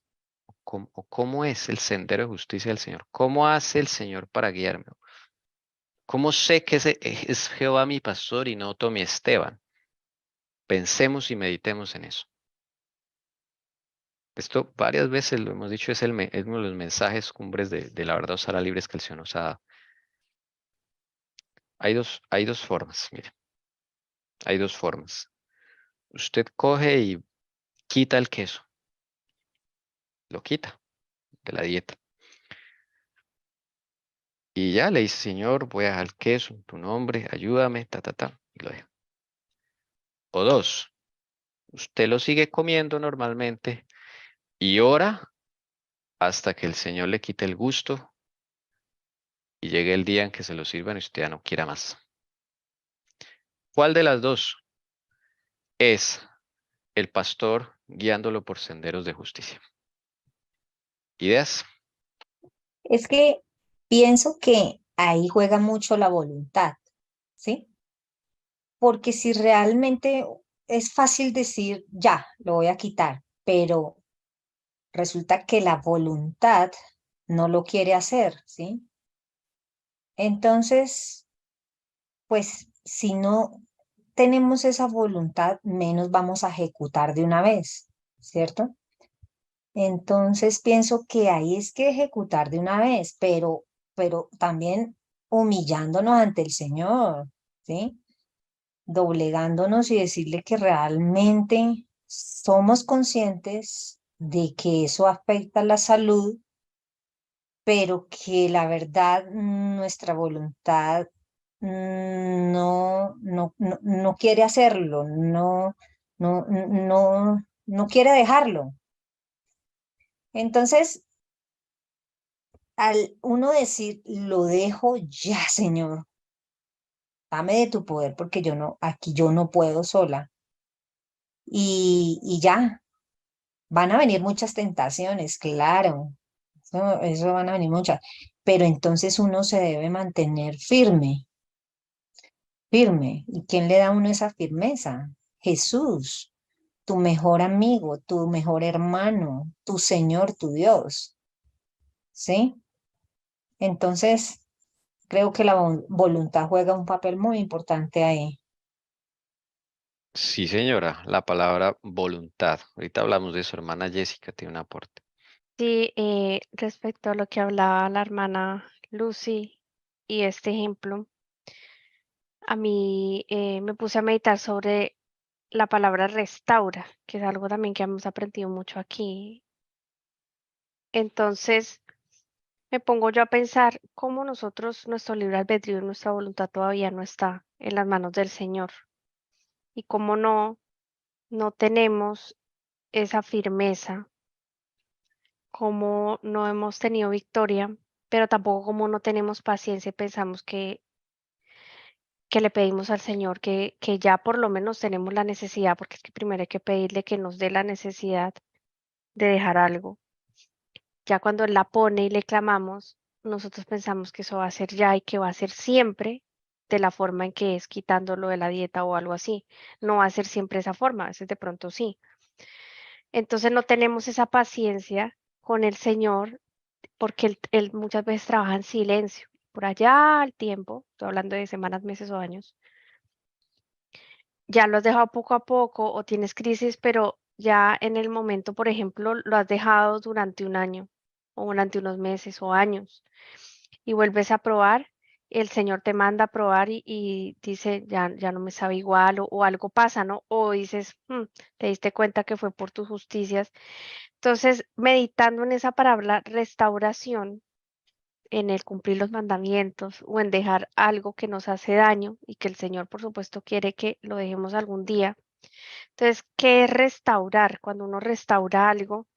¿Cómo es el sendero de justicia del Señor? ¿Cómo hace el Señor para guiarme? ¿Cómo sé que ese es Jehová mi pastor y no Tommy Esteban? Pensemos y meditemos en eso. Esto varias veces lo hemos dicho, es uno de los mensajes cumbres de la verdad os hará libres que el Señor nos ha dado. Hay dos formas, mire, hay dos formas. Usted coge y quita el queso, lo quita de la dieta. Y ya le dice, Señor, voy a dejar el queso en tu nombre, ayúdame, y lo deja. O dos, usted lo sigue comiendo normalmente y ora hasta que el Señor le quite el gusto y llegue el día en que se lo sirvan y usted ya no quiera más. ¿Cuál de las dos es el pastor guiándolo por senderos de justicia? ¿Ideas? Es que pienso que ahí juega mucho la voluntad, ¿sí? Porque si realmente es fácil decir, ya, lo voy a quitar, pero resulta que la voluntad no lo quiere hacer, ¿sí? Entonces, pues si no tenemos esa voluntad, menos vamos a ejecutar de una vez, ¿cierto? Entonces pienso que ahí es que ejecutar de una vez, pero también humillándonos ante el Señor, ¿sí? Doblegándonos y decirle que realmente somos conscientes de que eso afecta la salud, pero que la verdad nuestra voluntad no quiere hacerlo, no quiere dejarlo. Entonces, al uno decir, lo dejo ya, Señor, dame de tu poder porque aquí yo no puedo sola. Y ya, van a venir muchas tentaciones, claro, eso van a venir muchas, pero entonces uno se debe mantener firme, firme. ¿Y quién le da a uno esa firmeza? Jesús, tu mejor amigo, tu mejor hermano, tu Señor, tu Dios, ¿sí? Entonces, creo que la voluntad juega un papel muy importante ahí. Sí, señora, la palabra voluntad. Ahorita hablamos de eso, hermana Jessica tiene un aporte. Sí, respecto a lo que hablaba la hermana Lucy y este ejemplo, a mí me puse a meditar sobre la palabra restaura, que es algo también que hemos aprendido mucho aquí. Entonces, me pongo yo a pensar cómo nosotros, nuestro libre albedrío y nuestra voluntad todavía no está en las manos del Señor y cómo no tenemos esa firmeza, cómo no hemos tenido victoria, pero tampoco como no tenemos paciencia y pensamos que le pedimos al Señor que ya por lo menos tenemos la necesidad, porque es que primero hay que pedirle que nos dé la necesidad de dejar algo. Ya cuando Él la pone y le clamamos, nosotros pensamos que eso va a ser ya y que va a ser siempre de la forma en que es, quitándolo de la dieta o algo así. No va a ser siempre esa forma, a veces de pronto sí. Entonces no tenemos esa paciencia con el Señor porque él muchas veces trabaja en silencio. Por allá al tiempo, estoy hablando de semanas, meses o años, ya lo has dejado poco a poco o tienes crisis, pero ya en el momento, por ejemplo, lo has dejado durante un año o durante unos meses o años y vuelves a probar el Señor te manda a probar y dice, ya no me sabe igual o algo pasa, ¿no? O dices, te diste cuenta que fue por tus justicias. Entonces, meditando en esa palabra restauración, en el cumplir los mandamientos o en dejar algo que nos hace daño y que el Señor, por supuesto, quiere que lo dejemos algún día. Entonces, ¿qué es restaurar? Cuando uno restaura algo,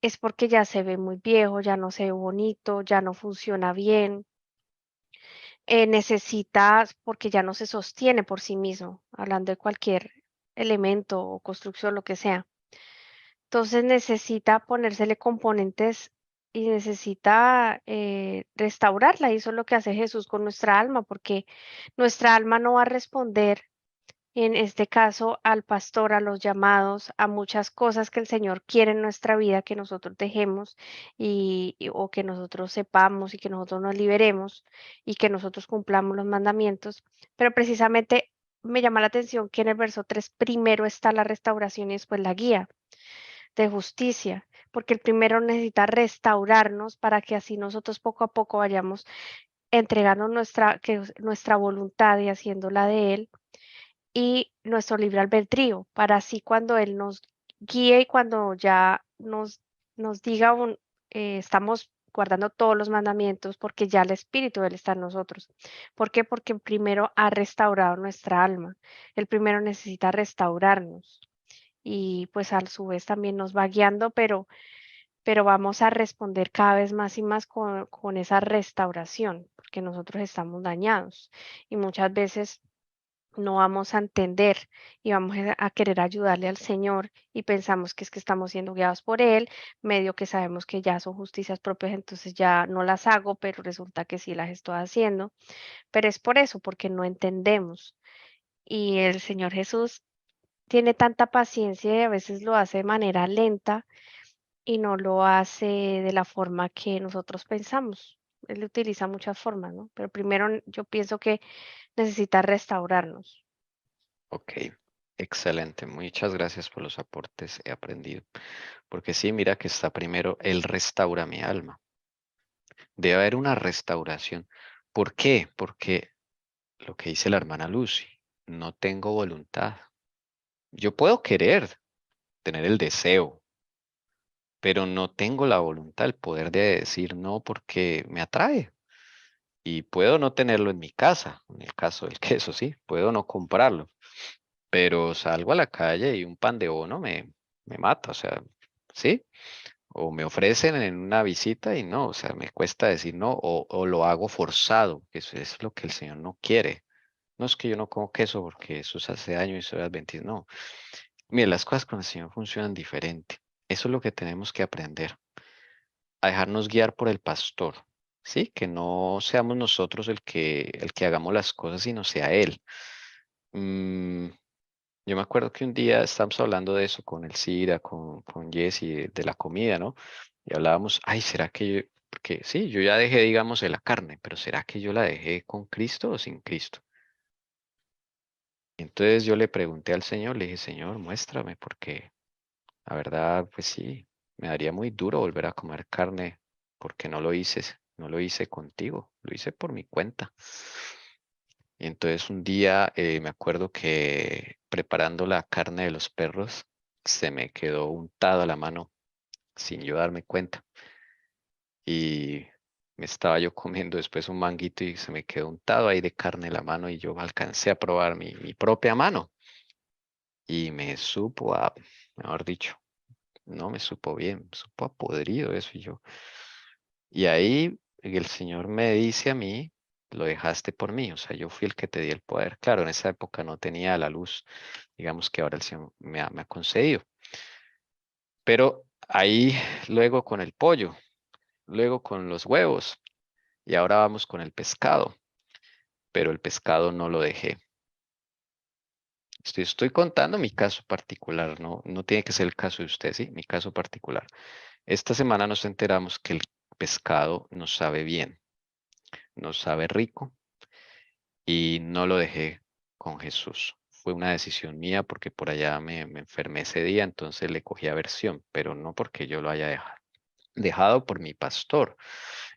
es porque ya se ve muy viejo, ya no se ve bonito, ya no funciona bien, necesita, porque ya no se sostiene por sí mismo, hablando de cualquier elemento o construcción, lo que sea. Entonces necesita ponérsele componentes y necesita restaurarla. Y eso es lo que hace Jesús con nuestra alma, porque nuestra alma no va a responder, en este caso, al pastor, a los llamados, a muchas cosas que el Señor quiere en nuestra vida que nosotros dejemos o que nosotros sepamos y que nosotros nos liberemos y que nosotros cumplamos los mandamientos. Pero precisamente me llama la atención que en el verso 3 primero está la restauración y después la guía de justicia, porque el primero necesita restaurarnos para que así nosotros poco a poco vayamos entregando nuestra voluntad y haciéndola de Él y nuestro libre albedrío, para así cuando Él nos guíe y cuando ya nos diga, estamos guardando todos los mandamientos, porque ya el Espíritu de Él está en nosotros. ¿Por qué? Porque primero ha restaurado nuestra alma. El primero necesita restaurarnos y pues a su vez también nos va guiando, pero vamos a responder cada vez más y más con esa restauración, porque nosotros estamos dañados y muchas veces no vamos a entender y vamos a querer ayudarle al Señor y pensamos que es que estamos siendo guiados por Él, medio que sabemos que ya son justicias propias, entonces ya no las hago, pero resulta que sí las estoy haciendo, pero es por eso, porque no entendemos. Y el Señor Jesús tiene tanta paciencia y a veces lo hace de manera lenta y no lo hace de la forma que nosotros pensamos. Él utiliza muchas formas, ¿no? Pero primero yo pienso que necesita restaurarnos. Ok, excelente. Muchas gracias por los aportes. He aprendido. Porque sí, mira que está primero, Él restaura mi alma. Debe haber una restauración. ¿Por qué? Porque lo que dice la hermana Lucy, no tengo voluntad. Yo puedo querer, tener el deseo, pero no tengo la voluntad, el poder de decir no porque me atrae. Y puedo no tenerlo en mi casa, en el caso del queso, sí, puedo no comprarlo, pero salgo a la calle y un pan de bono me mata, o sea, sí, o me ofrecen en una visita y no, o sea, me cuesta decir no, o lo hago forzado, que eso es lo que el Señor no quiere. No es que yo no como queso porque eso es hace años y soy adventista, no. Mire, las cosas con el Señor funcionan diferente. Eso es lo que tenemos que aprender, a dejarnos guiar por el pastor, ¿sí? Que no seamos nosotros el que hagamos las cosas, sino sea Él. Mm, yo me acuerdo que un día estábamos hablando de eso con el Cira, con Jesse, de la comida, ¿no? Y hablábamos, ay, ¿será que yo, porque sí, yo ya dejé, digamos, de la carne, pero ¿será que yo la dejé con Cristo o sin Cristo? Entonces yo le pregunté al Señor, le dije, Señor, muéstrame, porque la verdad, pues sí, me daría muy duro volver a comer carne porque no lo hice contigo, lo hice por mi cuenta. Y entonces un día me acuerdo que preparando la carne de los perros, se me quedó untado a la mano sin yo darme cuenta. Y me estaba yo comiendo después un manguito y se me quedó untado ahí de carne la mano y yo alcancé a probar mi propia mano. Y me supo mejor dicho, no me supo bien, me supo a podrido eso y ahí el Señor me dice a mí, lo dejaste por mí, o sea, yo fui el que te di el poder. Claro, en esa época no tenía la luz, digamos que ahora el Señor me ha concedido. Pero ahí luego con el pollo, luego con los huevos y ahora vamos con el pescado, pero el pescado no lo dejé. Estoy contando mi caso particular, no tiene que ser el caso de usted, ¿sí? Mi caso particular. Esta semana nos enteramos que el pescado no sabe bien, no sabe rico y no lo dejé con Jesús. Fue una decisión mía porque por allá me enfermé ese día, entonces le cogí aversión, pero no porque yo lo haya dejado por mi pastor.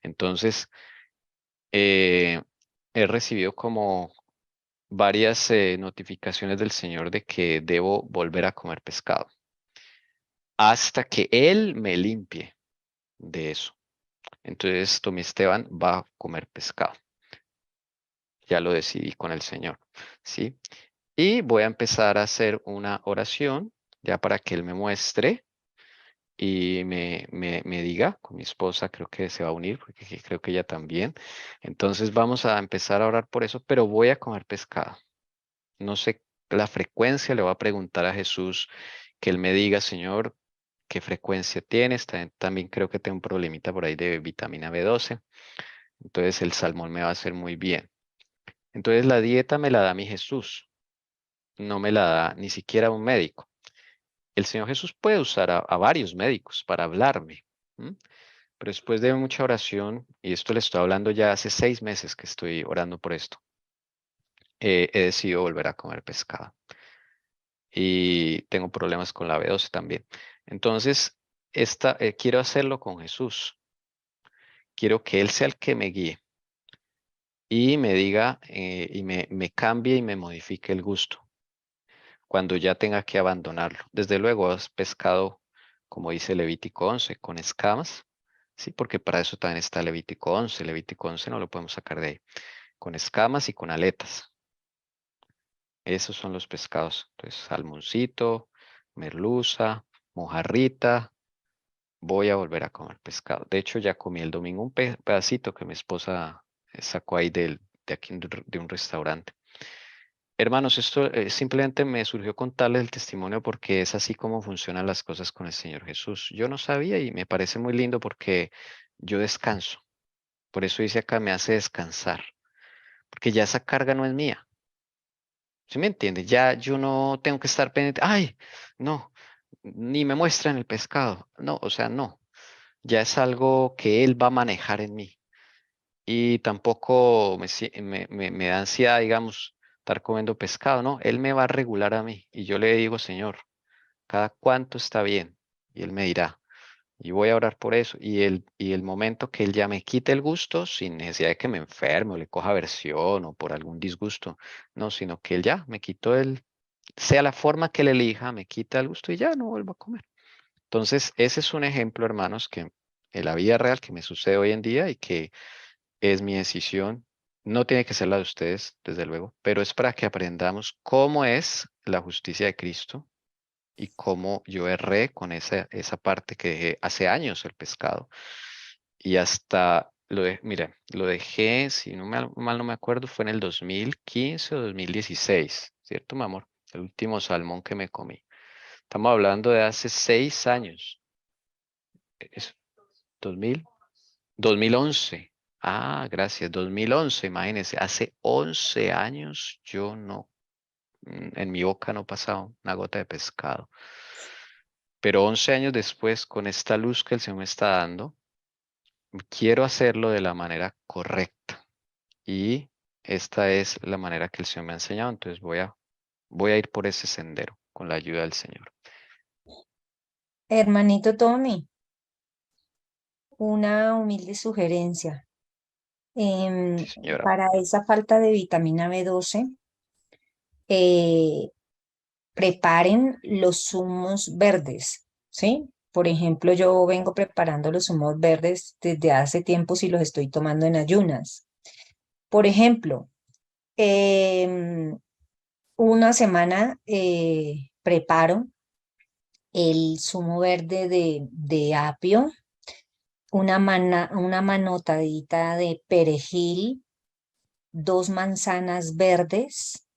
Entonces, he recibido como varias notificaciones del Señor de que debo volver a comer pescado hasta que Él me limpie de eso. Entonces, Tommy Esteban va a comer pescado. Ya lo decidí con el Señor, ¿sí? Y voy a empezar a hacer una oración ya para que Él me muestre y me diga, con mi esposa creo que se va a unir, porque creo que ella también. Entonces vamos a empezar a orar por eso, pero voy a comer pescado. No sé la frecuencia, le voy a preguntar a Jesús que Él me diga, Señor, qué frecuencia tienes. También creo que tengo un problemita por ahí de vitamina B12. Entonces el salmón me va a hacer muy bien. Entonces la dieta me la da mi Jesús, no me la da ni siquiera un médico. El Señor Jesús puede usar a varios médicos para hablarme. ¿M? Pero después de mucha oración, y esto le estoy hablando ya hace 6 meses que estoy orando por esto, he decidido volver a comer pescado. Y tengo problemas con la B12 también. Entonces, quiero hacerlo con Jesús. Quiero que Él sea el que me guíe y me diga y me cambie y me modifique el gusto cuando ya tenga que abandonarlo. Desde luego, es pescado, como dice Levítico 11, con escamas. Sí, porque para eso también está Levítico 11. Levítico 11 no lo podemos sacar de ahí. Con escamas y con aletas. Esos son los pescados. Entonces, salmoncito, merluza, mojarrita. Voy a volver a comer pescado. De hecho, ya comí el domingo un pedacito que mi esposa sacó ahí de aquí de un restaurante. Hermanos, esto simplemente me surgió contarles el testimonio porque es así como funcionan las cosas con el Señor Jesús. Yo no sabía y me parece muy lindo porque yo descanso. Por eso dice acá, me hace descansar, porque ya esa carga no es mía. ¿Sí me entiende? Ya yo no tengo que estar pendiente. Ay, no, ni me muestran el pescado. No, o sea, no. Ya es algo que Él va a manejar en mí. Y tampoco me da ansiedad, digamos, estar comiendo pescado, ¿no? Él me va a regular a mí. Y yo le digo, Señor, ¿cada cuánto está bien? Y Él me dirá. Y voy a orar por eso. Y el momento que Él ya me quite el gusto, sin necesidad de que me enferme o le coja aversión o por algún disgusto, no, sino que Él ya me quitó sea la forma que Él elija, me quita el gusto y ya no vuelvo a comer. Entonces, ese es un ejemplo, hermanos, que en la vida real que me sucede hoy en día y que es mi decisión. No tiene que ser la de ustedes, desde luego, pero es para que aprendamos cómo es la justicia de Cristo y cómo yo erré con esa parte que dejé hace años el pescado. Y hasta, mira, lo dejé, si no mal no me acuerdo, fue en el 2015 o 2016, ¿cierto, mi amor? El último salmón que me comí. Estamos hablando de hace 6 años. Es 2000, 2011. Ah, gracias. 2011, imagínense. Hace 11 años yo no, en mi boca no pasaba una gota de pescado. Pero 11 años después, con esta luz que el Señor me está dando, quiero hacerlo de la manera correcta. Y esta es la manera que el Señor me ha enseñado. Entonces voy a ir por ese sendero con la ayuda del Señor. Hermanito Tommy, una humilde sugerencia. Sí, señora. Para esa falta de vitamina B12, eh, preparen los zumos verdes, ¿sí? Por ejemplo, yo vengo preparando los zumos verdes desde hace tiempo y los estoy tomando en ayunas. Por ejemplo, una semana preparo el zumo verde de apio, una manotadita de perejil, 2 manzanas verdes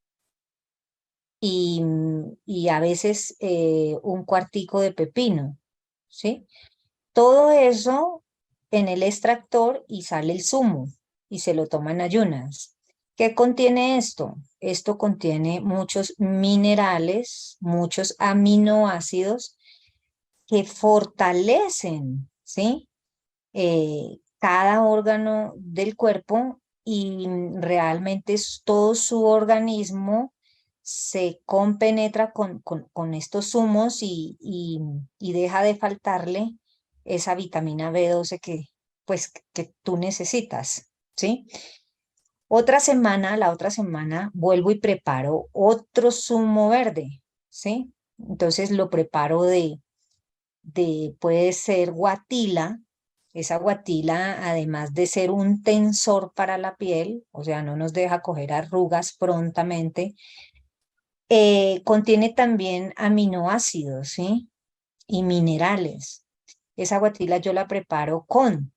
y a veces un cuartico de pepino, ¿sí? Todo eso en el extractor y sale el zumo y se lo toman ayunas. ¿Qué contiene esto? Esto contiene muchos minerales, muchos aminoácidos que fortalecen, ¿sí? Cada órgano del cuerpo y realmente todo su organismo se compenetra con estos zumos y deja de faltarle esa vitamina B12 que, pues, que tú necesitas, ¿sí? La otra semana vuelvo y preparo otro zumo verde, ¿sí? Entonces lo preparo puede ser guatila. Esa guatila, además de ser un tensor para la piel, o sea, no nos deja coger arrugas prontamente, contiene también aminoácidos, ¿sí? Y minerales. Esa guatila yo la preparo con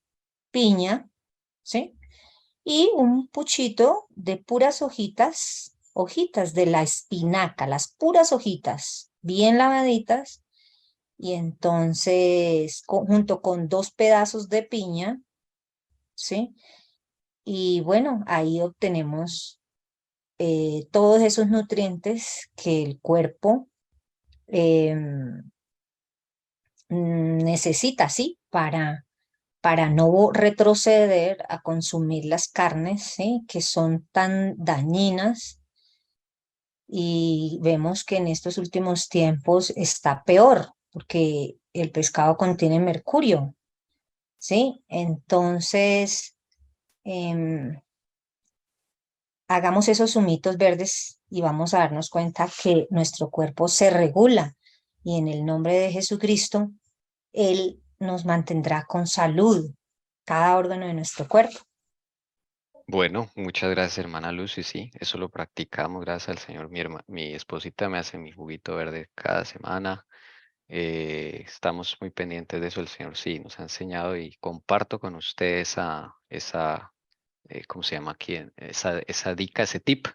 piña, ¿sí? Y un puchito de puras hojitas, hojitas de la espinaca, las puras hojitas, bien lavaditas, y entonces junto con 2 pedazos de piña, ¿sí? Y bueno, ahí obtenemos todos esos nutrientes que el cuerpo em, necesita, ¿sí? Para no retroceder a consumir las carnes, ¿sí? Que son tan dañinas, y vemos que en estos últimos tiempos está peor porque el pescado contiene mercurio, ¿sí? Entonces, em, hagamos esos zumitos verdes y vamos a darnos cuenta que nuestro cuerpo se regula, y en el nombre de Jesucristo, Él nos mantendrá con salud cada órgano de nuestro cuerpo. Bueno, muchas gracias, hermana Lucy. Sí, eso lo practicamos, gracias al Señor. Mi esposita me hace mi juguito verde cada semana. Estamos muy pendientes de eso. El Señor sí nos ha enseñado y comparto con usted ¿cómo se llama aquí? Esa dica, ese tip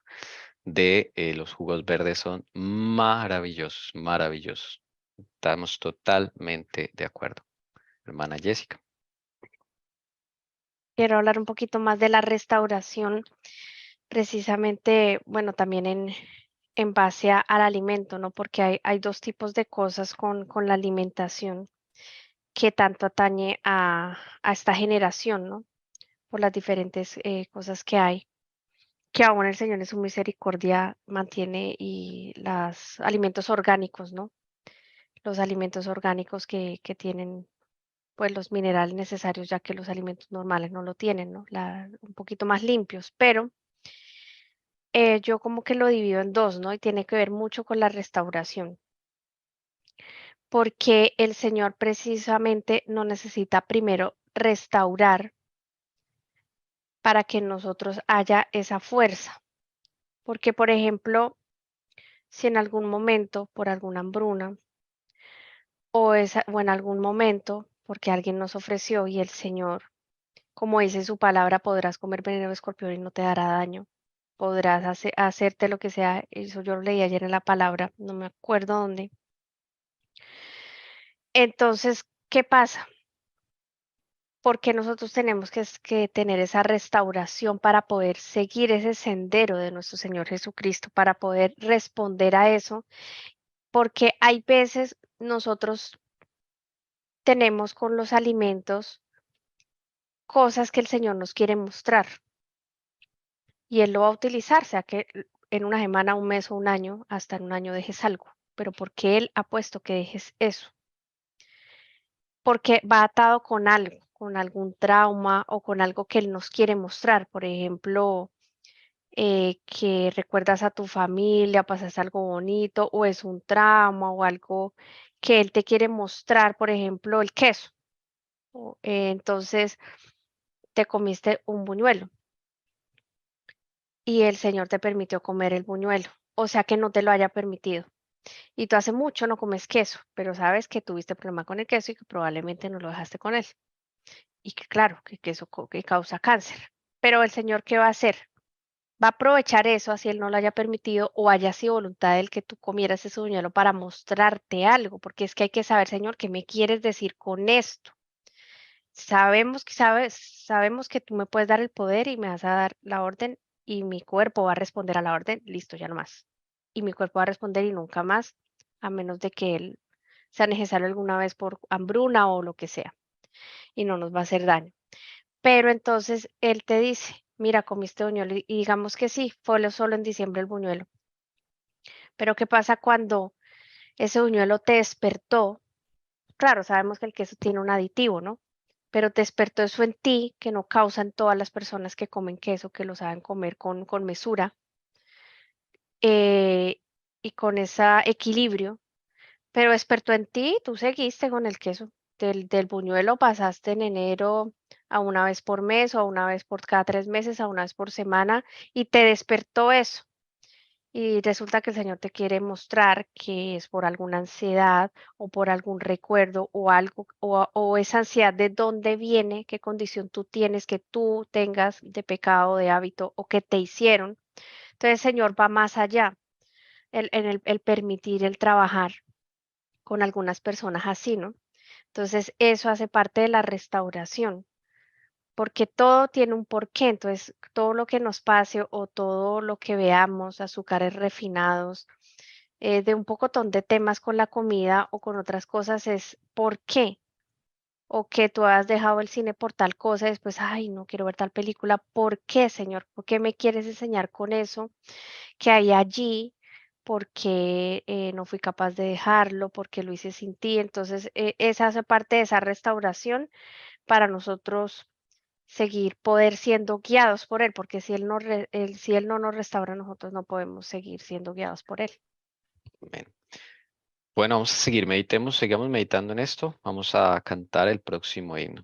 de los jugos verdes son maravillosos, maravillosos. Estamos totalmente de acuerdo. Hermana Jessica. Quiero hablar un poquito más de la restauración, precisamente, bueno, también en base al alimento, ¿no? Porque hay dos tipos de cosas con la alimentación que tanto atañe a esta generación, ¿no? Por las diferentes cosas que hay, que aún el Señor en su misericordia mantiene, y los alimentos orgánicos, ¿no? Los alimentos orgánicos que tienen pues los minerales necesarios, ya que los alimentos normales no lo tienen, ¿no? Un poquito más limpios, pero yo como que lo divido en dos, ¿no? Y tiene que ver mucho con la restauración, porque el Señor precisamente no necesita primero restaurar para que en nosotros haya esa fuerza. Porque, por ejemplo, si en algún momento, por alguna hambruna, o en algún momento, porque alguien nos ofreció y el Señor, como dice su palabra, podrás comer veneno de escorpión y no te dará daño. Podrás hacerte lo que sea. Eso yo lo leí ayer en la palabra, no me acuerdo dónde. Entonces, ¿qué pasa? Porque nosotros tenemos que tener esa restauración para poder seguir ese sendero de nuestro Señor Jesucristo, para poder responder a eso, porque hay veces nosotros tenemos con los alimentos cosas que el Señor nos quiere mostrar, y Él lo va a utilizar, sea que en una semana, un mes o un año, hasta en un año dejes algo, pero porque Él ha puesto que dejes eso, porque va atado con algo, con algún trauma o con algo que Él nos quiere mostrar. Por ejemplo, que recuerdas a tu familia, pasas algo bonito, o es un trauma o algo que Él te quiere mostrar, por ejemplo, el queso. Entonces, te comiste un buñuelo y el Señor te permitió comer el buñuelo, o sea que no te lo haya permitido. Y tú hace mucho no comes queso, pero sabes que tuviste problema con el queso y que probablemente no lo dejaste con él. Y que claro, que queso que causa cáncer. Pero el Señor, ¿qué va a hacer? Va a aprovechar eso, así Él no lo haya permitido o haya sido voluntad de Él que tú comieras ese buñuelo, para mostrarte algo, porque es que hay que saber, Señor, ¿qué me quieres decir con esto? Sabemos que tú me puedes dar el poder y me vas a dar la orden, y mi cuerpo va a responder a la orden, listo, ya no más. Y mi cuerpo va a responder y nunca más, a menos de que él sea necesario alguna vez por hambruna o lo que sea, y no nos va a hacer daño. Pero entonces él te dice, mira, comiste buñuelo, y digamos que sí, fue solo en diciembre el buñuelo. Pero ¿qué pasa cuando ese buñuelo te despertó? Claro, sabemos que el queso tiene un aditivo, ¿no? pero despertó eso en ti que no causan todas las personas que comen queso, que lo saben comer con mesura y con ese equilibrio, pero despertó en ti, tú seguiste con el queso. Del buñuelo pasaste en enero a una vez por mes o a una vez por cada 3 meses, a una vez por semana y te despertó eso. Y resulta que el Señor te quiere mostrar que es por alguna ansiedad o por algún recuerdo o algo, o esa ansiedad de dónde viene, qué condición tú tienes, que tú tengas de pecado, de hábito o que te hicieron. Entonces el Señor va más allá, el permitir el trabajar con algunas personas así, ¿no? Entonces eso hace parte de la restauración, porque todo tiene un porqué. Entonces todo lo que nos pase o todo lo que veamos, azúcares refinados, de un pocotón de temas con la comida o con otras cosas es ¿por qué? O que tú has dejado el cine por tal cosa y después, ay, no quiero ver tal película. ¿Por qué, Señor? ¿Por qué me quieres enseñar con eso que hay allí? Porque no fui capaz de dejarlo, porque lo hice sin ti. Entonces, esa hace parte de esa restauración para nosotros seguir, poder siendo guiados por Él, porque si si Él no nos restaura, nosotros no podemos seguir siendo guiados por Él. Amén. Bueno, vamos a seguir, sigamos meditando en esto. Vamos a cantar el próximo himno.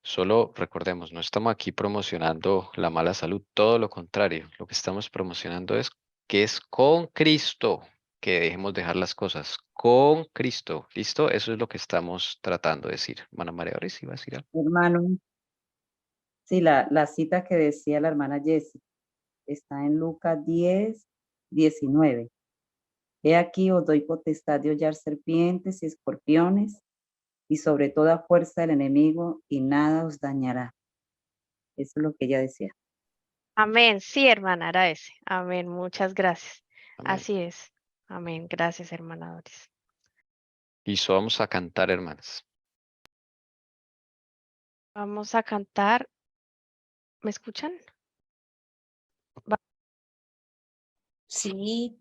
Solo recordemos, no estamos aquí promocionando la mala salud, todo lo contrario. Lo que estamos promocionando es que es con Cristo, que dejemos dejar las cosas con Cristo. ¿Listo? Eso es lo que estamos tratando de decir. Hermana María Doris, ¿iba a decir algo? Hermano, sí, la cita que decía la hermana Jessie está en Lucas 10:19. He aquí os doy potestad de hollar serpientes y escorpiones y sobre toda fuerza del enemigo y nada os dañará. Eso es lo que ella decía. Amén. Sí, hermana, era ese. Amén. Muchas gracias. Amén. Así es. Amén. Gracias, hermana Doris. Listo, vamos a cantar, hermanas. Vamos a cantar. ¿Me escuchan? Sí.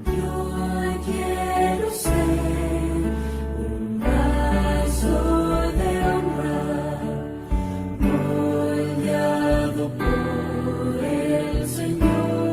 Yo quiero ser un vaso de honra, moldeado por el Señor.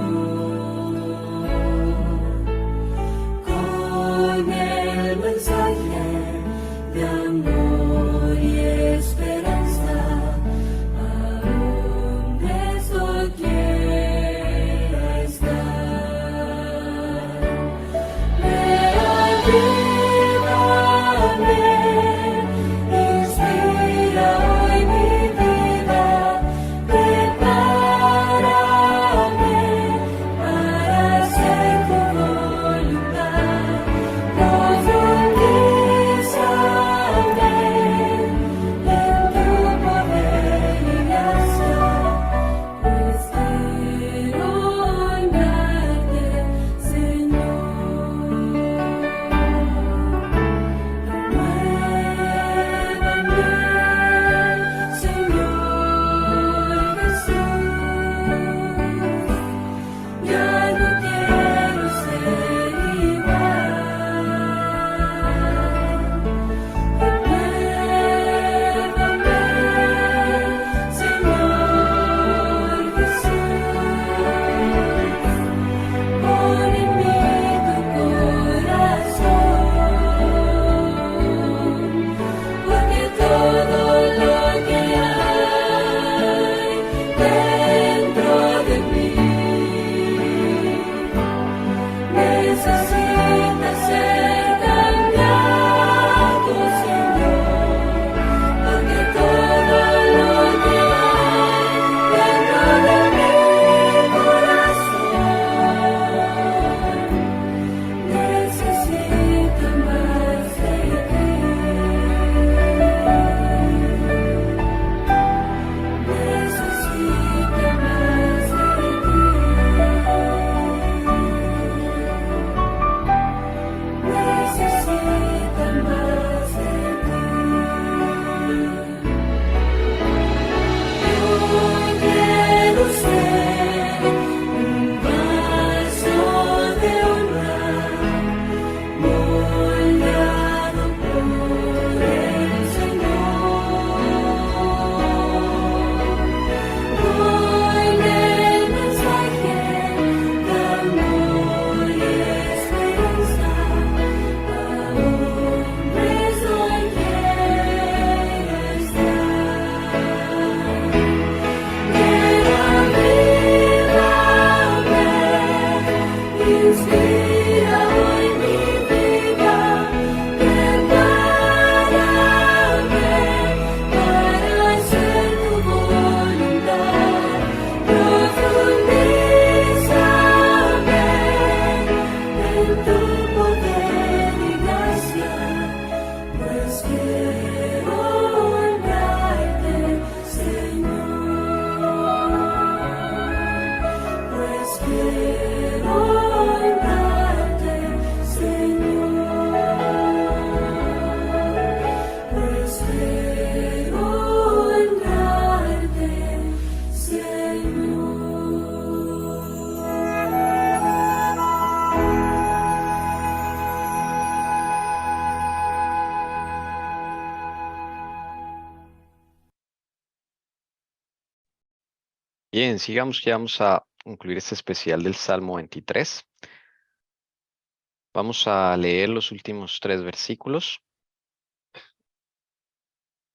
Bien, sigamos que vamos a concluir este especial del Salmo 23. Vamos a leer los últimos 3 versículos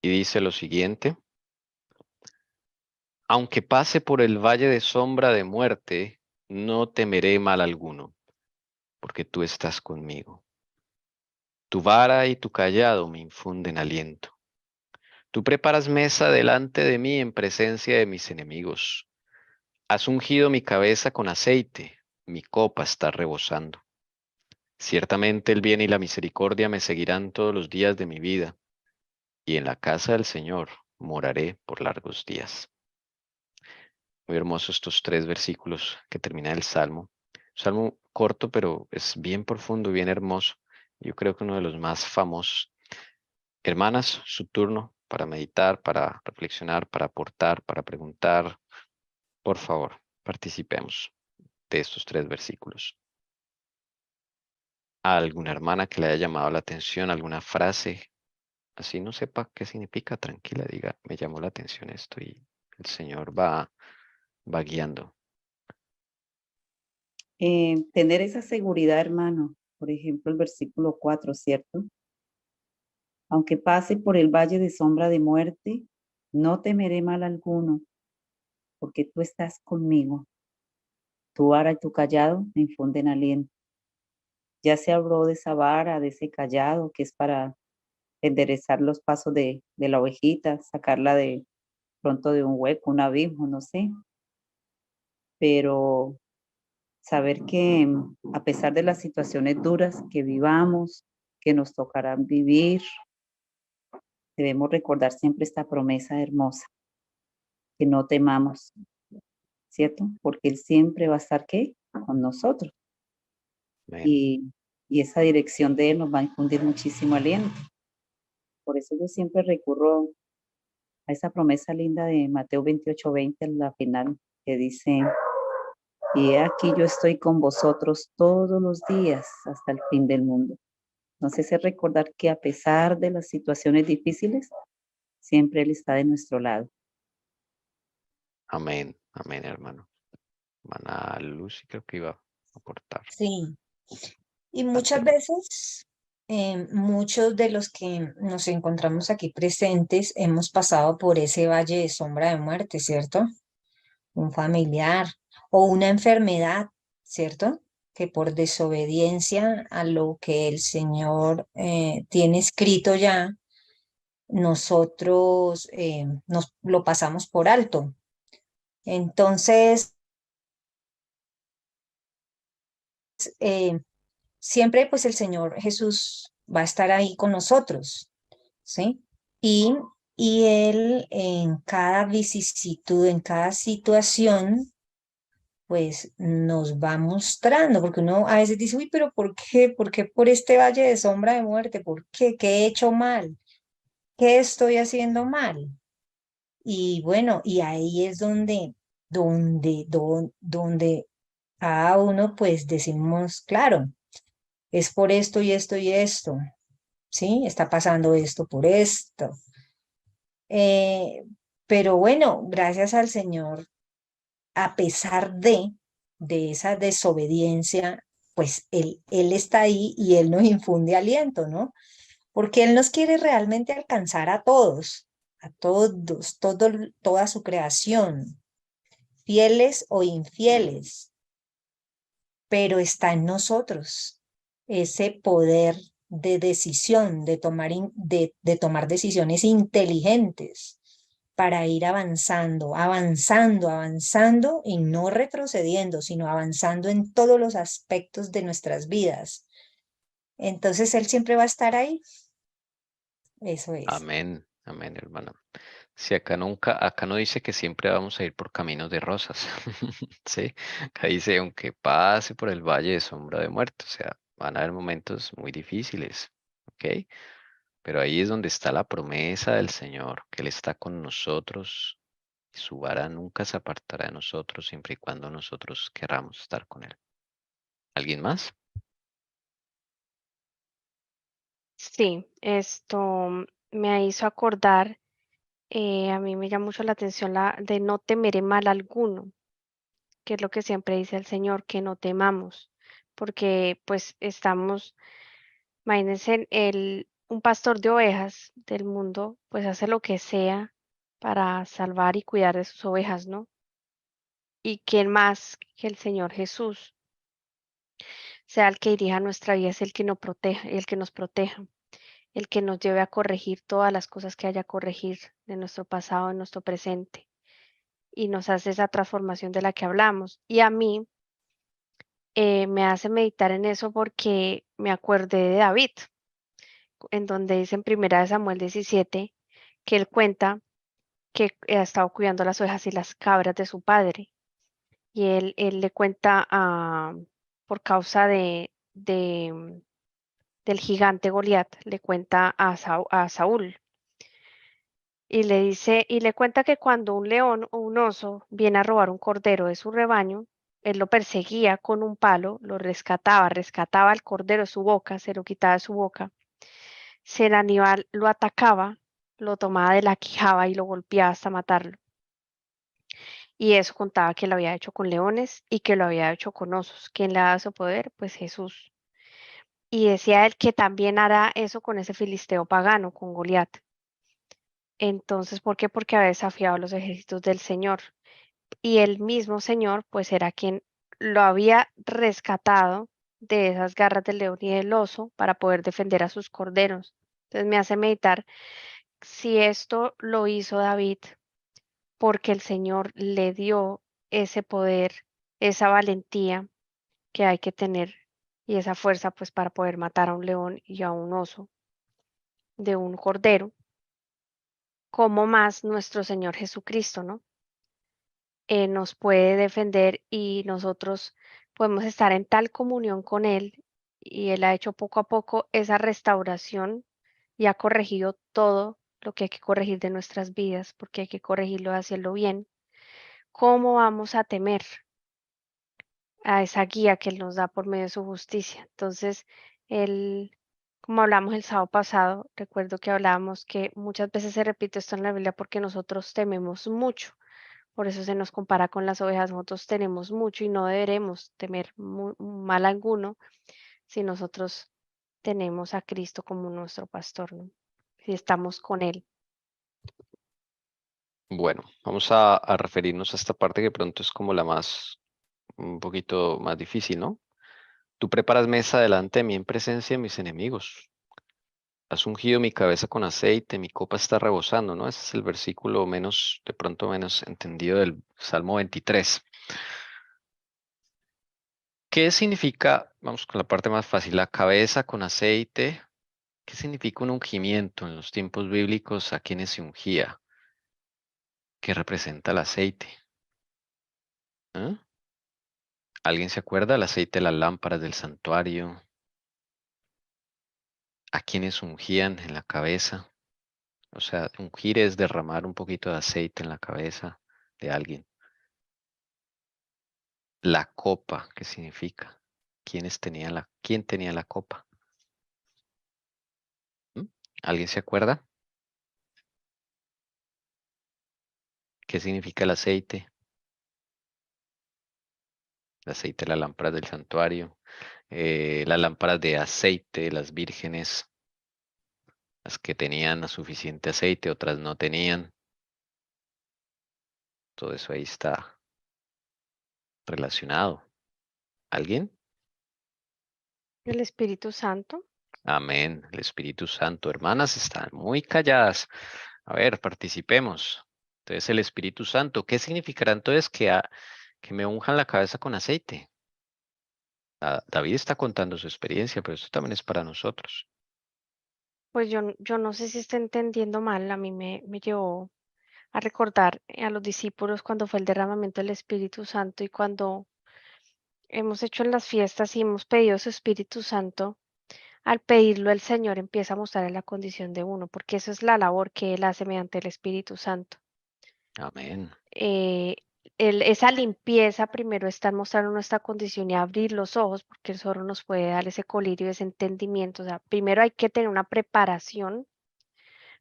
y dice lo siguiente. Aunque pase por el valle de sombra de muerte, no temeré mal alguno, porque tú estás conmigo. Tu vara y tu callado me infunden aliento. Tú preparas mesa delante de mí en presencia de mis enemigos. Has ungido mi cabeza con aceite, mi copa está rebosando. Ciertamente el bien y la misericordia me seguirán todos los días de mi vida, y en la casa del Señor moraré por largos días. Muy hermosos estos 3 versículos que termina el Salmo. Salmo corto, pero es bien profundo, bien hermoso. Yo creo que uno de los más famosos. Hermanas, su turno para meditar, para reflexionar, para aportar, para preguntar. Por favor, participemos de estos 3 versículos. ¿A alguna hermana que le haya llamado la atención, alguna frase? Así no sepa qué significa, tranquila, diga, me llamó la atención esto y el Señor va guiando. Tener esa seguridad, hermano. Por ejemplo, el versículo 4, ¿cierto? Aunque pase por el valle de sombra de muerte, no temeré mal alguno, porque tú estás conmigo. Tu vara y tu callado me infunden aliento. Ya se habló de esa vara, de ese callado, que es para enderezar los pasos de la ovejita, sacarla de pronto de un hueco, un abismo, no sé. Pero saber que a pesar de las situaciones duras que vivamos, que nos tocarán vivir, debemos recordar siempre esta promesa hermosa, que no temamos, ¿cierto? Porque Él siempre va a estar, ¿qué? Con nosotros. Amén. Y esa dirección de Él nos va a infundir muchísimo aliento. Por eso yo siempre recurro a esa promesa linda de Mateo 28:20, en la final, que dice, y he aquí yo estoy con vosotros todos los días hasta el fin del mundo. Entonces es recordar que a pesar de las situaciones difíciles, siempre Él está de nuestro lado. Amén, amén, hermano. Hermana Lucy creo que iba a aportar. Sí, y muchas veces, muchos de los que nos encontramos aquí presentes hemos pasado por ese valle de sombra de muerte, ¿cierto? Un familiar o una enfermedad, ¿cierto? Que por desobediencia a lo que el Señor tiene escrito ya, nosotros nos lo pasamos por alto. Entonces, eh, siempre pues el Señor Jesús va a estar ahí con nosotros, ¿sí? Y, y Él en cada vicisitud, en cada situación, pues nos va mostrando, porque uno a veces dice, uy, pero ¿por qué? ¿Por qué por este valle de sombra de muerte? ¿Por qué? ¿Qué he hecho mal? ¿Qué estoy haciendo mal? Y bueno, y ahí es donde a uno pues decimos, claro, es por esto y esto y esto, ¿sí? Está pasando esto por esto. Eh, pero bueno, gracias al Señor, a pesar de esa desobediencia, pues él está ahí y Él nos infunde aliento, ¿no? Porque Él nos quiere realmente alcanzar a todos, toda su creación, fieles o infieles, pero está en nosotros ese poder de decisión, de tomar decisiones inteligentes para ir avanzando, avanzando, avanzando y no retrocediendo, sino avanzando en todos los aspectos de nuestras vidas. Entonces Él siempre va a estar ahí. Eso es. Amén, amén, hermano. Si acá no dice que siempre vamos a ir por caminos de rosas. Sí, acá dice, aunque pase por el valle de sombra de muerte, o sea, van a haber momentos muy difíciles, ¿ok? Pero ahí es donde está la promesa del Señor, que Él está con nosotros y su vara nunca se apartará de nosotros siempre y cuando nosotros querramos estar con Él. ¿Alguien más? Sí, esto me hizo acordar A mí me llama mucho la atención la de no temeré mal alguno, que es lo que siempre dice el Señor, que no temamos, porque pues estamos, imagínense, un pastor de ovejas del mundo, pues hace lo que sea para salvar y cuidar de sus ovejas, ¿no? Y quién más que el Señor Jesús sea el que dirija nuestra vida, es el que nos proteja, el que nos proteja, el que nos lleve a corregir todas las cosas que haya que corregir de nuestro pasado, de nuestro presente, y nos hace esa transformación de la que hablamos. Y a mí me hace meditar en eso porque me acordé de David, en donde dice en 1 Samuel 17 que él cuenta que ha estado cuidando las ovejas y las cabras de su padre. Y él le cuenta por causa del gigante Goliat, le cuenta a Saúl y le dice, y le cuenta que cuando un león o un oso viene a robar un cordero de su rebaño, él lo perseguía con un palo, lo rescataba al cordero de su boca, se lo quitaba de su boca. Si el animal lo atacaba, lo tomaba de la quijada y lo golpeaba hasta matarlo. Y eso contaba que lo había hecho con leones y que lo había hecho con osos. ¿Quién le ha dado ese poder? Pues Jesús. Y decía él que también hará eso con ese filisteo pagano, con Goliat. Entonces, ¿por qué? Porque había desafiado a los ejércitos del Señor. Y el mismo Señor, pues era quien lo había rescatado de esas garras del león y del oso para poder defender a sus corderos. Entonces me hace meditar si esto lo hizo David porque el Señor le dio ese poder, esa valentía que hay que tener y esa fuerza pues para poder matar a un león y a un oso de un cordero, como más nuestro Señor Jesucristo, ¿no? Nos puede defender y nosotros podemos estar en tal comunión con Él y Él ha hecho poco a poco esa restauración y ha corregido todo lo que hay que corregir de nuestras vidas, porque hay que corregirlo y hacerlo bien. ¿Cómo vamos a temer a esa guía que Él nos da por medio de su justicia? Entonces, Él, como hablamos el sábado pasado, recuerdo que hablábamos que muchas veces se repite esto en la Biblia porque nosotros tememos mucho. Por eso se nos compara con las ovejas. Nosotros tenemos mucho y no deberemos temer mal alguno si nosotros tenemos a Cristo como nuestro pastor, ¿no? Si estamos con Él. Bueno, vamos a referirnos a esta parte que pronto es como la más, un poquito más difícil, ¿no? Tú preparas mesa delante de mí en presencia de mis enemigos. Has ungido mi cabeza con aceite, mi copa está rebosando, ¿no? Ese es el versículo menos, de pronto menos entendido del Salmo 23. ¿Qué significa, vamos con la parte más fácil, la cabeza con aceite? ¿Qué significa un ungimiento en los tiempos bíblicos? ¿A quienes se ungía? ¿Qué representa el aceite? ¿Eh? ¿Alguien se acuerda? El aceite de las lámparas del santuario. ¿A quienes ungían en la cabeza? O sea, ungir es derramar un poquito de aceite en la cabeza de alguien. La copa, ¿qué significa? ¿Quién tenía la copa? ¿Mm? ¿Alguien se acuerda? ¿Qué significa el aceite? El aceite de las lámparas del santuario. Las lámparas de aceite de las vírgenes, las que tenían suficiente aceite, otras no tenían. Todo eso ahí está relacionado. ¿Alguien? El Espíritu Santo. Amén. El Espíritu Santo. Hermanas, están muy calladas. A ver, participemos. Entonces, el Espíritu Santo, ¿qué significará entonces que me unjan la cabeza con aceite? David está contando su experiencia, pero esto también es para nosotros. Pues yo no sé si está entendiendo mal. A mí me llevó a recordar a los discípulos cuando fue el derramamiento del Espíritu Santo y cuando hemos hecho en las fiestas y hemos pedido su Espíritu Santo. Al pedirlo, el Señor empieza a mostrar en la condición de uno, porque eso es la labor que Él hace mediante el Espíritu Santo. Amén. Eh, esa limpieza primero está en mostrar nuestra condición y abrir los ojos, porque el solo nos puede dar ese colirio, ese entendimiento. O sea, primero hay que tener una preparación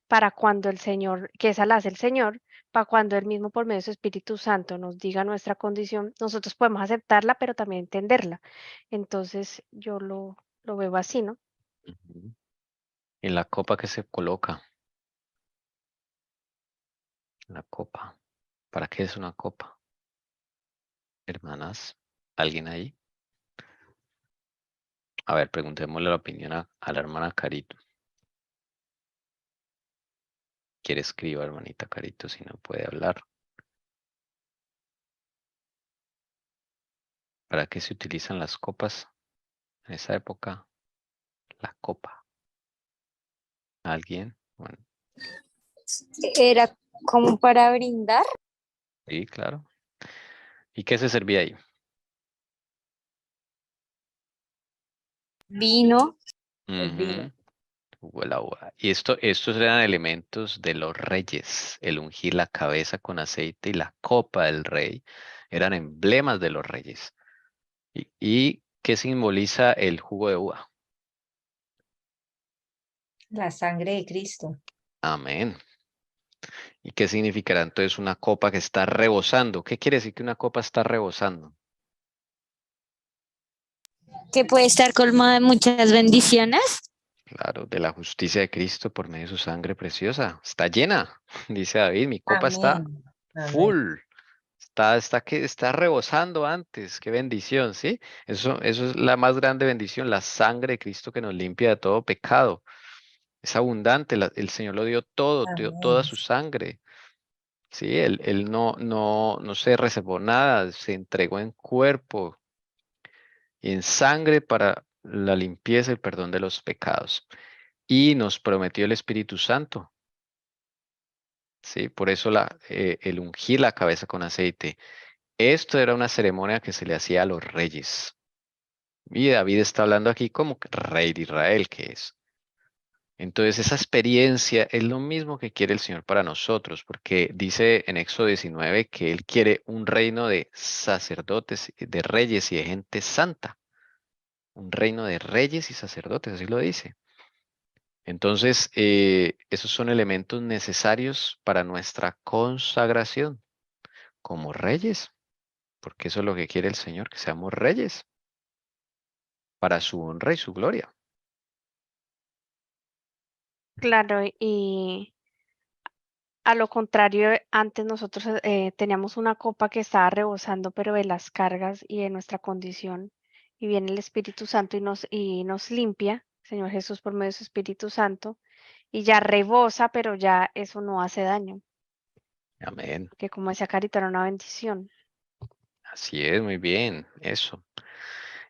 para cuando el Señor, que esa la hace el Señor, para cuando Él mismo por medio de su Espíritu Santo nos diga nuestra condición, nosotros podemos aceptarla, pero también entenderla. Entonces yo lo veo así, ¿no? Ujú. Y la copa que se coloca, la copa. ¿Para qué es una copa? Hermanas, ¿alguien ahí? A ver, preguntémosle la opinión a la hermana Carito. Quiere escribir, hermanita Carito, si no puede hablar. ¿Para qué se utilizan las copas en esa época? La copa. ¿Alguien? Bueno, Era como para brindar sí, claro. ¿Y qué se servía ahí? vino. El vino. Ujú. Uva. Y estos eran elementos de los reyes. El ungir la cabeza con aceite y la copa del rey eran emblemas de los reyes. ¿Y qué simboliza el jugo de uva? La sangre de Cristo. Amén. ¿Y qué significará entonces una copa que está rebosando? ¿Qué quiere decir que una copa está rebosando? Que puede estar colmada de muchas bendiciones. Claro, de la justicia de Cristo por medio de su sangre preciosa. Está llena, dice David, mi copa está Amén. Amén. full. Está rebosando antes. Qué bendición, ¿sí? Eso es la más grande bendición, la sangre de Cristo que nos limpia de todo pecado. Es abundante, el Señor lo dio todo, dio toda Amén. su sangre. Sí, él no se reservó nada, se entregó en cuerpo y en sangre para la limpieza y el perdón de los pecados. Y nos prometió el Espíritu Santo. Sí, por eso el ungir la cabeza con aceite. Esto era una ceremonia que se le hacía a los reyes. Y David está hablando aquí como rey de Israel que es. Entonces esa experiencia es lo mismo que quiere el Señor para nosotros, porque dice en Éxodo 19 que Él quiere un reino de sacerdotes, de reyes y de gente santa. Un reino de reyes y sacerdotes, así lo dice. Entonces, esos son elementos necesarios para nuestra consagración como reyes, porque eso es lo que quiere el Señor, que seamos reyes para su honra y su gloria. Claro, y a lo contrario, antes nosotros teníamos una copa que estaba rebosando, pero de las cargas y de nuestra condición, y viene el Espíritu Santo y nos limpia, Señor Jesús, por medio de su Espíritu Santo, y ya rebosa, pero ya eso no hace daño, Amén. porque como decía Carita, era una bendición. Así es, muy bien, eso.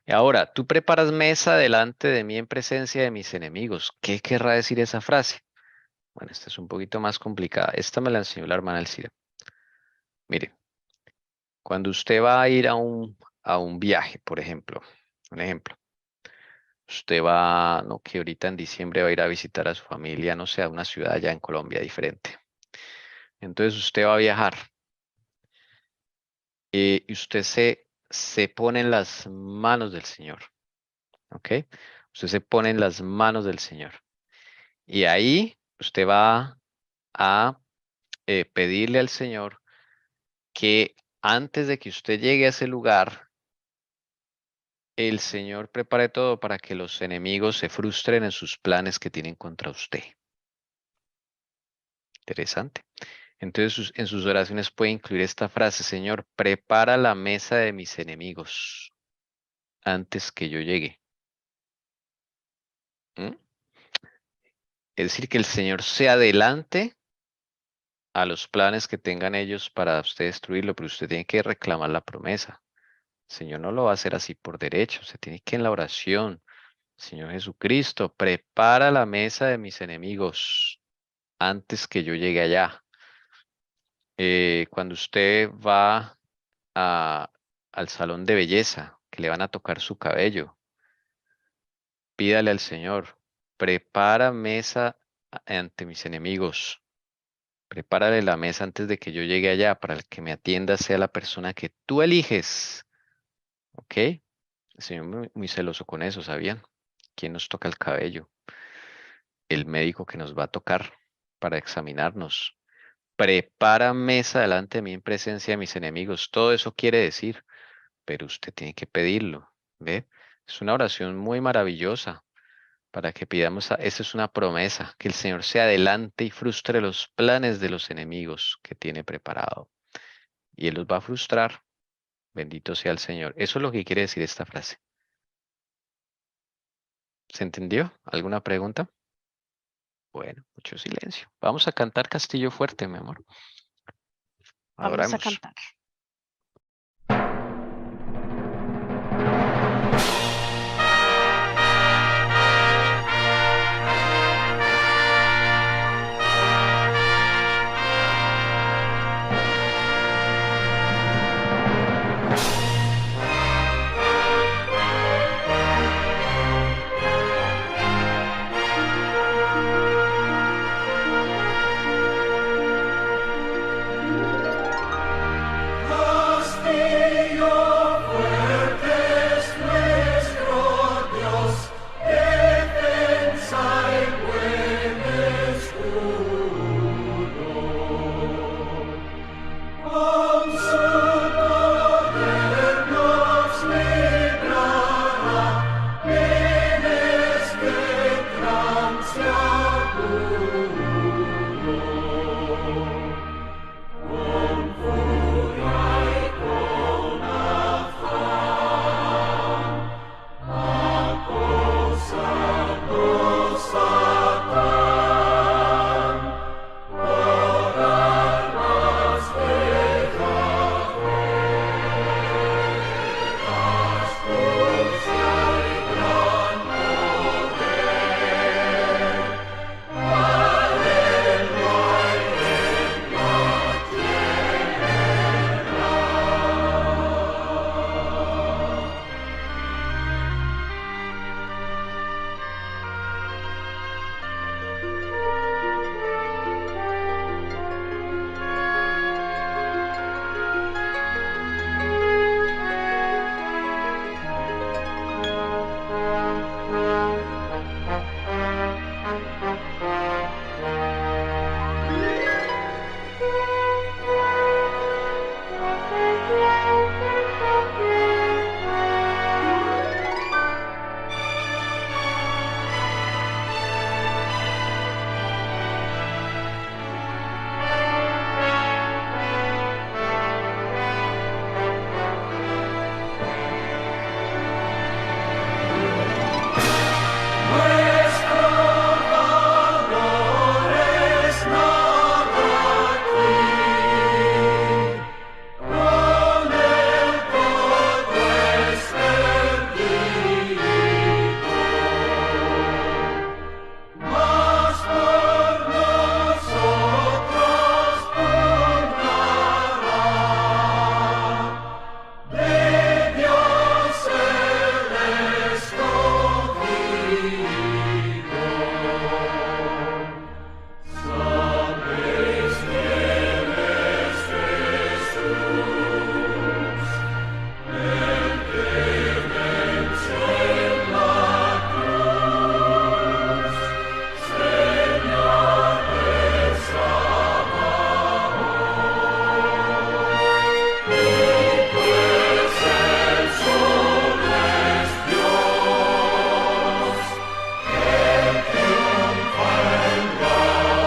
Y ahora, tú preparas mesa delante de mí en presencia de mis enemigos. ¿Qué querrá decir esa frase? Bueno, esta es un poquito más complicada. Esta me la enseñó la hermana Elcira. Mire, cuando usted va a ir a un viaje, por ejemplo, un ejemplo, usted va, no, que ahorita en diciembre va a ir a visitar a su familia, no sé, a una ciudad allá en Colombia diferente. Entonces usted va a viajar y usted se pone en las manos del Señor, ¿ok? Usted se pone en las manos del Señor. Y ahí usted va a pedirle al Señor que antes de que usted llegue a ese lugar, el Señor prepare todo para que los enemigos se frustren en sus planes que tienen contra usted. Interesante. Entonces, en sus oraciones puede incluir esta frase: Señor, prepara la mesa de mis enemigos antes que yo llegue. ¿Mm? Es decir, que el Señor se adelante a los planes que tengan ellos para usted destruirlo, pero usted tiene que reclamar la promesa. El Señor no lo va a hacer así por derecho, se tiene que en la oración. Señor Jesucristo, prepara la mesa de mis enemigos antes que yo llegue allá. Cuando usted va a- al salón de belleza, que le van a tocar su cabello, pídale al Señor, prepara mesa ante mis enemigos. Prepárale la mesa antes de que yo llegue allá para el que me atienda sea la persona que tú eliges. ¿Ok? El Señor muy, muy celoso con eso, ¿sabían? ¿Quién nos toca el cabello? El médico que nos va a tocar. para examinarnos. Prepara mesa delante de mí en presencia de mis enemigos. Todo eso quiere decir, pero usted tiene que pedirlo. ¿Ve? Es una oración muy maravillosa para que pidamos, esa es una promesa, que el Señor se adelante y frustre los planes de los enemigos que tiene preparado. Y Él los va a frustrar. Bendito sea el Señor. Eso es lo que quiere decir esta frase. ¿Se entendió? ¿Alguna pregunta? Bueno, mucho silencio. Vamos a cantar Castillo Fuerte, mi amor. Vamos a Adoramos. cantar. Castillo fuerte es nuestro Dios, defensa y buen escudo. Con su poder nos librará en este trance agudo. Con furia y con afán, acosando Satán, por armas de astucia y gran poder, valerlo hay en la Nuestro valor es nada aquí, con el todo es perdido, mas por nosotros pugnará, de Dios el escogido. Sabéis quién es Jesús, el que venció en la cruz, Señor del Salvador. Y pues el sol es Dios, el triunfa en la batalla.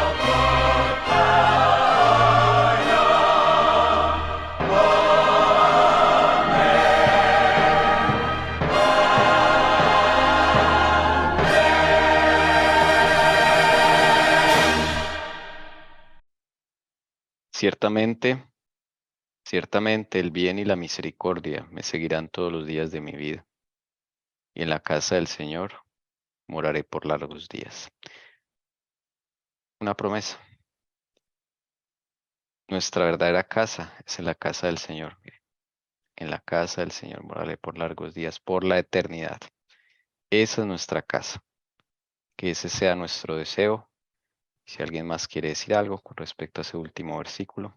Ciertamente, ciertamente el bien y la misericordia me seguirán todos los días de mi vida. Y en la casa del Señor moraré por largos días. Una promesa. Nuestra verdadera casa es en la casa del Señor. En la casa del Señor moraré por largos días, por la eternidad. Esa es nuestra casa. Que ese sea nuestro deseo. Si alguien más quiere decir algo con respecto a ese último versículo.